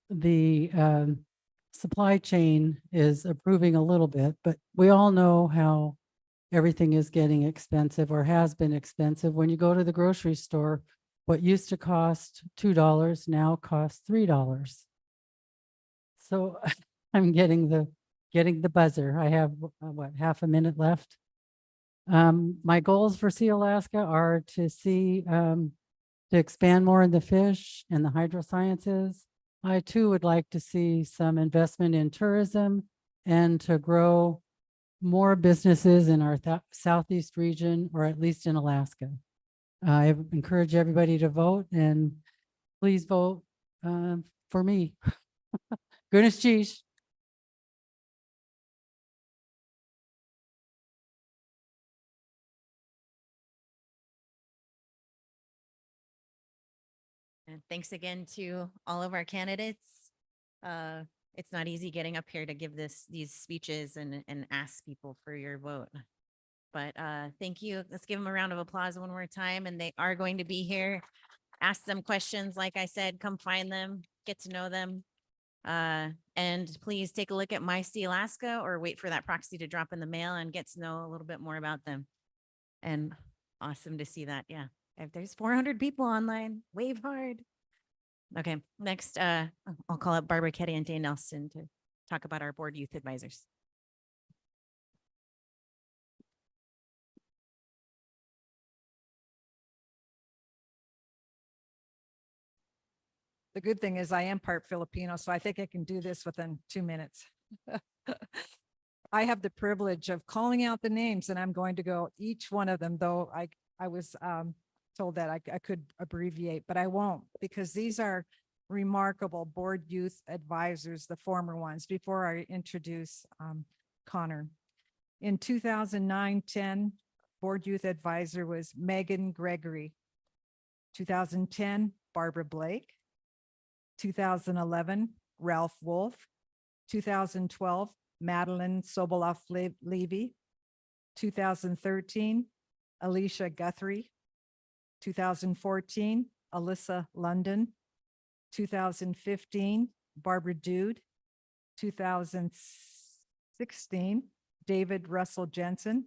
the supply chain is improving a little bit, but we all know how everything is getting expensive or has been expensive. When you go to the grocery store, what used to cost $2 now costs $3. So I'm getting the buzzer. I have what, half a minute left. My goals for Sea Alaska are to expand more in the fish and the hydrosciences. I too would like to see some investment in tourism and to grow more businesses in our southeast region, or at least in Alaska. I encourage everybody to vote, and please vote for me. Goodness cheese.
And thanks again to all of our candidates. It's not easy getting up here to give these speeches and ask people for your vote. But thank you. Let's give them a round of applause one more time. And they are going to be here. Ask them questions. Like I said, come find them, get to know them. And please take a look at My Sea Alaska or wait for that proxy to drop in the mail and get to know a little bit more about them. And awesome to see that. Yeah. If there's 400 people online, wave hard. Okay, next, I'll call up Barbara Ketty and Dane Nelson to talk about our board youth advisors.
The good thing is I am part Filipino, so I think I can do this within 2 minutes. I have the privilege of calling out the names, and I'm going to go each one of them, though I was told that I could abbreviate, but I won't, because these are remarkable board youth advisors, the former ones, before I introduce Connor. In 2009-10, board youth advisor was Megan Gregory. 2010, Barbara Blake. 2011, Ralph Wolf. 2012, Madeline Sobolov-Levy. 2013, Alicia Guthrie. 2014, Alyssa London. 2015, Barbara Dude. 2016, David Russell Jensen.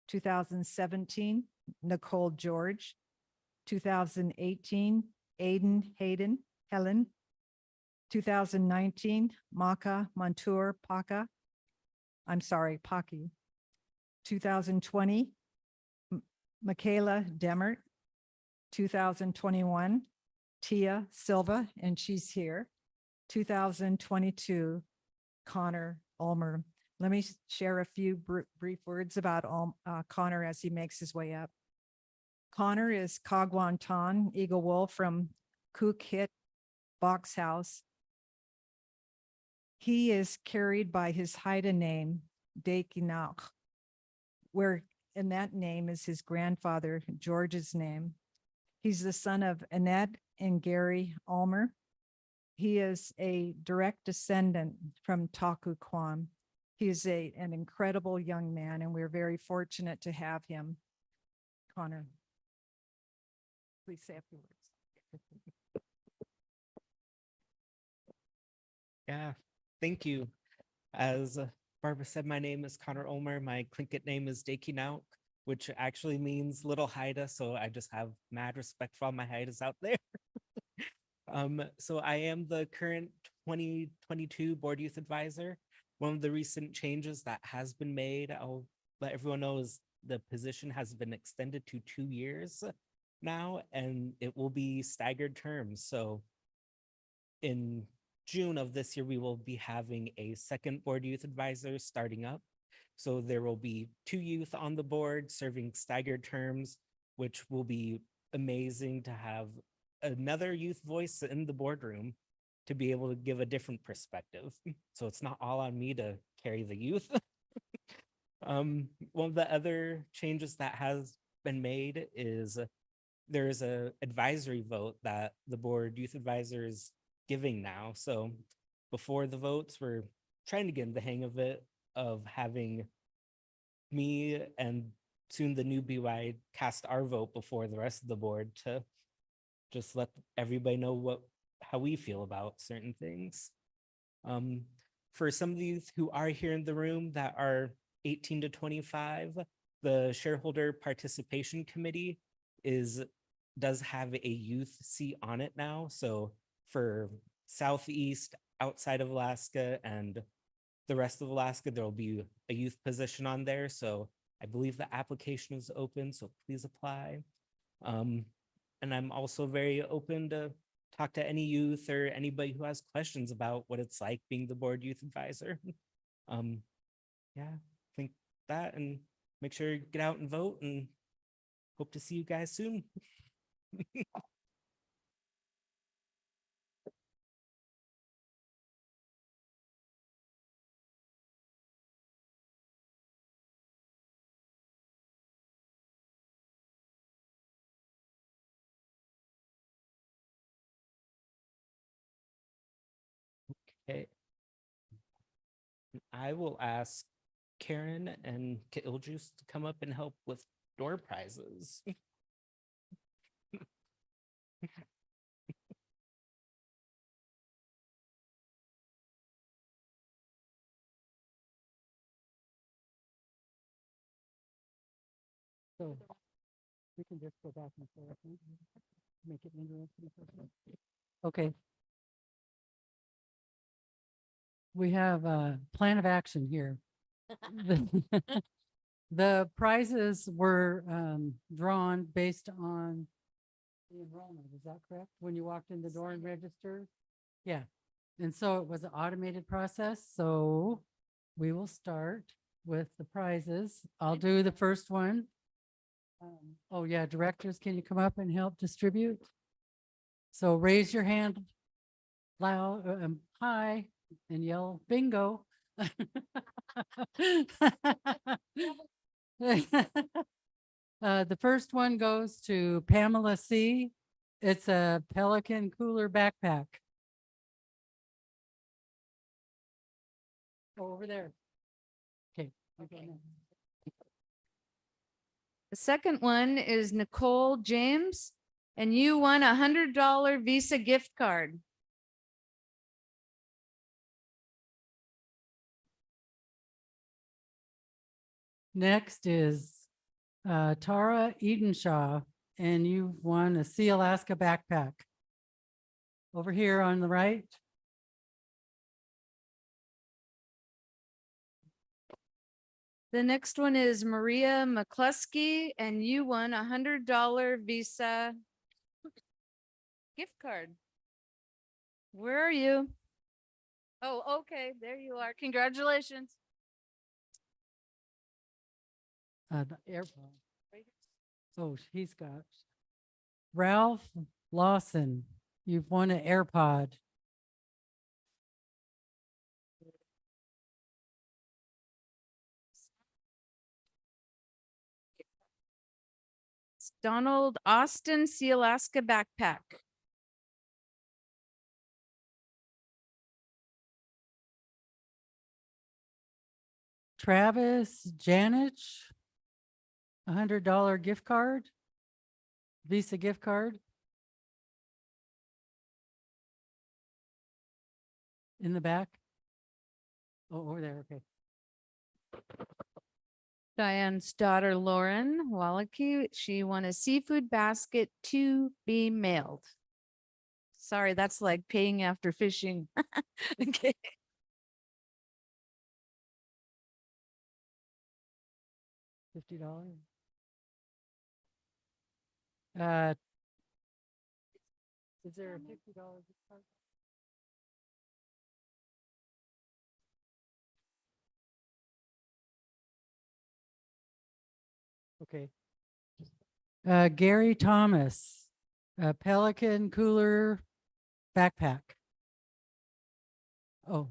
2017, Nicole George. 2018, Aiden Helen. 2019, Maka Montour Paki. 2020, Michaela Demert. 2021, Tia Silva, and she's here. 2022, Connor Ulmer. Let me share a few brief words about Connor as he makes his way up. Connor is Kagwantan Eagle Wolf from Cook-Hit Box House. He is carried by his Haida name, Dekinach, where in that name is his grandfather, George's name. He's the son of Annette and Gary Ulmer. He is a direct descendant from Taku Kwan. He's an incredible young man, and we're very fortunate to have him. Connor, please say a few words.
Yeah, thank you. As Barbara said, my name is Connor Omer. My Tlingit name is Dekinauk, which actually means little Haida. So I just have mad respect for all my Haidas out there. So I am the current 2022 Board Youth Advisor. One of the recent changes that has been made, I'll let everyone know, is the position has been extended to 2 years now, and it will be staggered terms. So in June of this year, we will be having a second Board Youth Advisor starting up. So there will be 2 youth on the board serving staggered terms, which will be amazing to have another youth voice in the boardroom to be able to give a different perspective. So it's not all on me to carry the youth. One of the other changes that has been made is there's a advisory vote that the board youth advisor is giving now. So before the votes, we're trying to get in the hang of it, of having me and soon the new BY cast our vote before the rest of the board to just let everybody know how we feel about certain things. For some of the youth who are here in the room that are 18 to 25, the Shareholder Participation Committee does have a youth seat on it now. So for Southeast, outside of Alaska, and the rest of Alaska, there will be a youth position on there. So I believe the application is open, so please apply. And I'm also very open to talk to any youth or anybody who has questions about what it's like being the board youth advisor. Yeah, I think that, and make sure you get out and vote, and hope to see you guys soon. Okay. I will ask Karen and Iljuice to come up and help with door prizes.
So we can just go back and forth, and make it interesting. Okay. We have a plan of action here. The prizes were drawn based on the enrollment, is that correct? When you walked in the door and registered? Yeah, and so it was an automated process, so we will start with the prizes. I'll do the first one. Oh yeah, directors, can you come up and help distribute? So raise your hand loud, high, and yell bingo. The first one goes to Pamela C. It's a Pelican cooler backpack. Go over there. Okay.
The second one is Nicole James, and you won $100 Visa gift card.
Next is Tara Edenshaw, and you won a Sea Alaska backpack. Over here on the right.
The next one is Maria McCluskey, and you won $100 Visa gift card. Where are you? Oh, okay, there you are. Congratulations.
The AirPod. Oh, he's got Ralph Lawson. You've won an AirPod.
Donald Austin, Sea Alaska backpack.
Travis Janich, $100 gift card, Visa gift card. In the back? Oh, over there, okay.
Diane's daughter Lauren Wallachie, she won a seafood basket to be mailed. Sorry, that's like paying after fishing. Okay.
$50. Uh, is there a $50 gift card? Okay. Gary Thomas, a Pelican cooler backpack. Oh,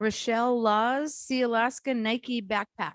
Rochelle Laws, Sea Alaska Nike backpack.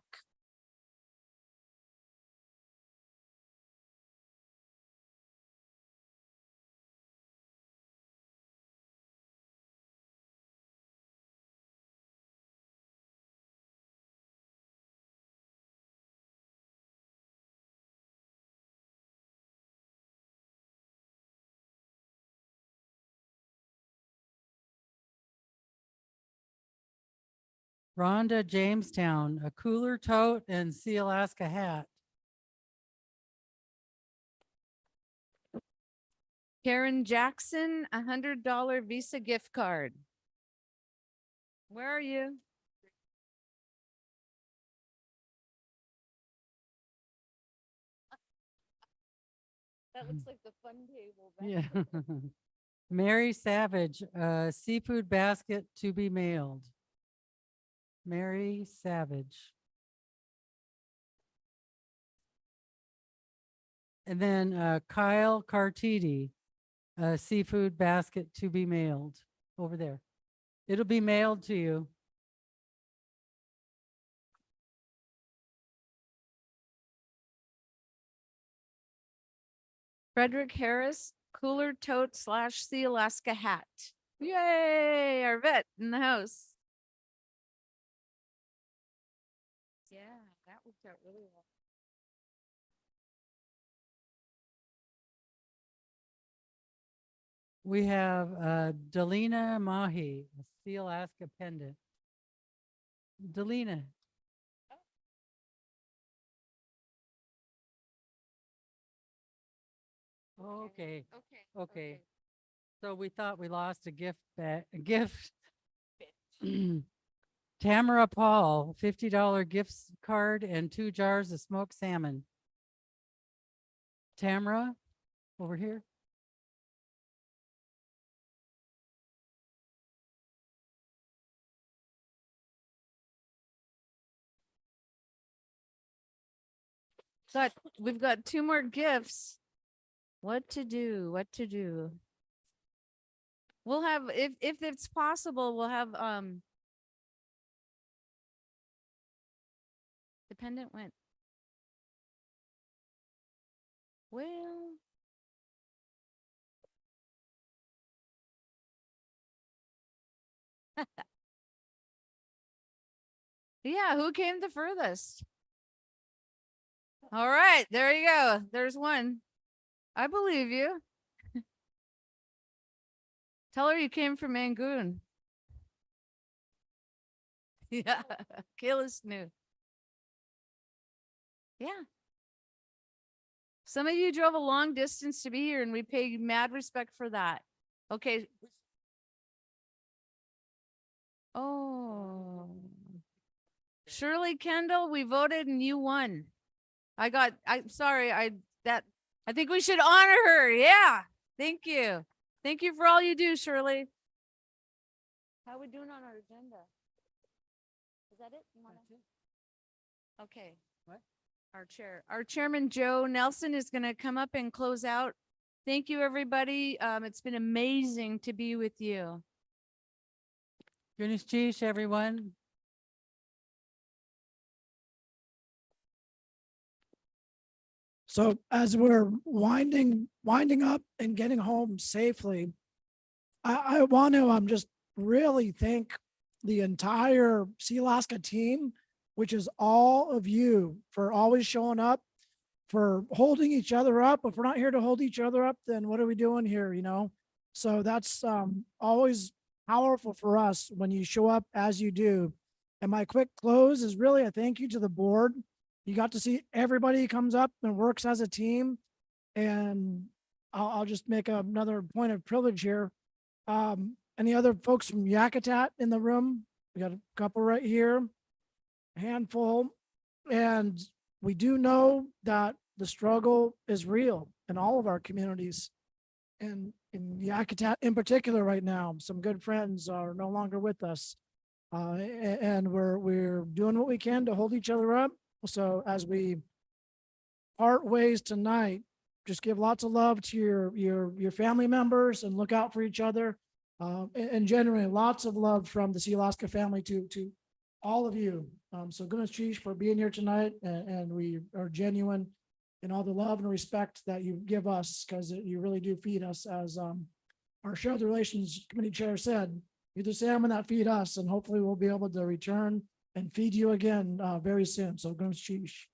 Rhonda Jamestown, a cooler tote and Sea Alaska hat.
Karen Jackson, $100 Visa gift card. Where are you? That looks like the fun table.
Yeah. Mary Savage, a seafood basket to be mailed. Mary Savage. And then Kyle Cartidi, a seafood basket to be mailed over there. It'll be mailed to you.
Frederick Harris, cooler tote / Sea Alaska hat. Yay, our vet in the house. Yeah, that worked out really well.
We have Delina Mahi, a Sea Alaska pendant. Delina. Okay. Okay. So we thought we lost a gift a gift. Tamara Paul, $50 gift card and 2 jars of smoked salmon. Tamara, over here.
We've got 2 more gifts. What to do? What to do? We'll have, if it's possible, we'll have dependent went. Well, yeah, who came the furthest? All right, there you go. There's one. I believe you. Tell her you came from Mangoon. Yeah, Kayla's new. Yeah. Some of you drove a long distance to be here and we pay you mad respect for that. Okay. Oh. Shirley Kendall, we voted and you won. I'm sorry, I think we should honor her. Yeah. Thank you. Thank you for all you do, Shirley. How are we doing on our agenda? Is that it? Okay.
What?
Our chairman, Joe Nelson, is going to come up and close out. Thank you, everybody. It's been amazing to be with you.
Goodness cheese, everyone.
So as we're winding up and getting home safely, I want to just really thank the entire Sea Alaska team, which is all of you, for always showing up, for holding each other up. If we're not here to hold each other up, then what are we doing here, you know? So that's always powerful for us when you show up as you do. And my quick close is really a thank you to the board. You got to see everybody comes up and works as a team. And I'll just make another point of privilege here. Any other folks from Yakutat in the room? We got a couple right here, a handful. And we do know that the struggle is real in all of our communities. And in Yakutat in particular right now, some good friends are no longer with us. And we're doing what we can to hold each other up. So as we part ways tonight, just give lots of love to your family members and look out for each other. And generally lots of love from the Sea Alaska family to all of you. So goodness Chief for being here tonight, and we are genuine in all the love and respect that you give us, because you really do feed us, as our Shared Relations Committee Chair said. You're the salmon that feed us, and hopefully we'll be able to return and feed you again very soon. So goodness Chief.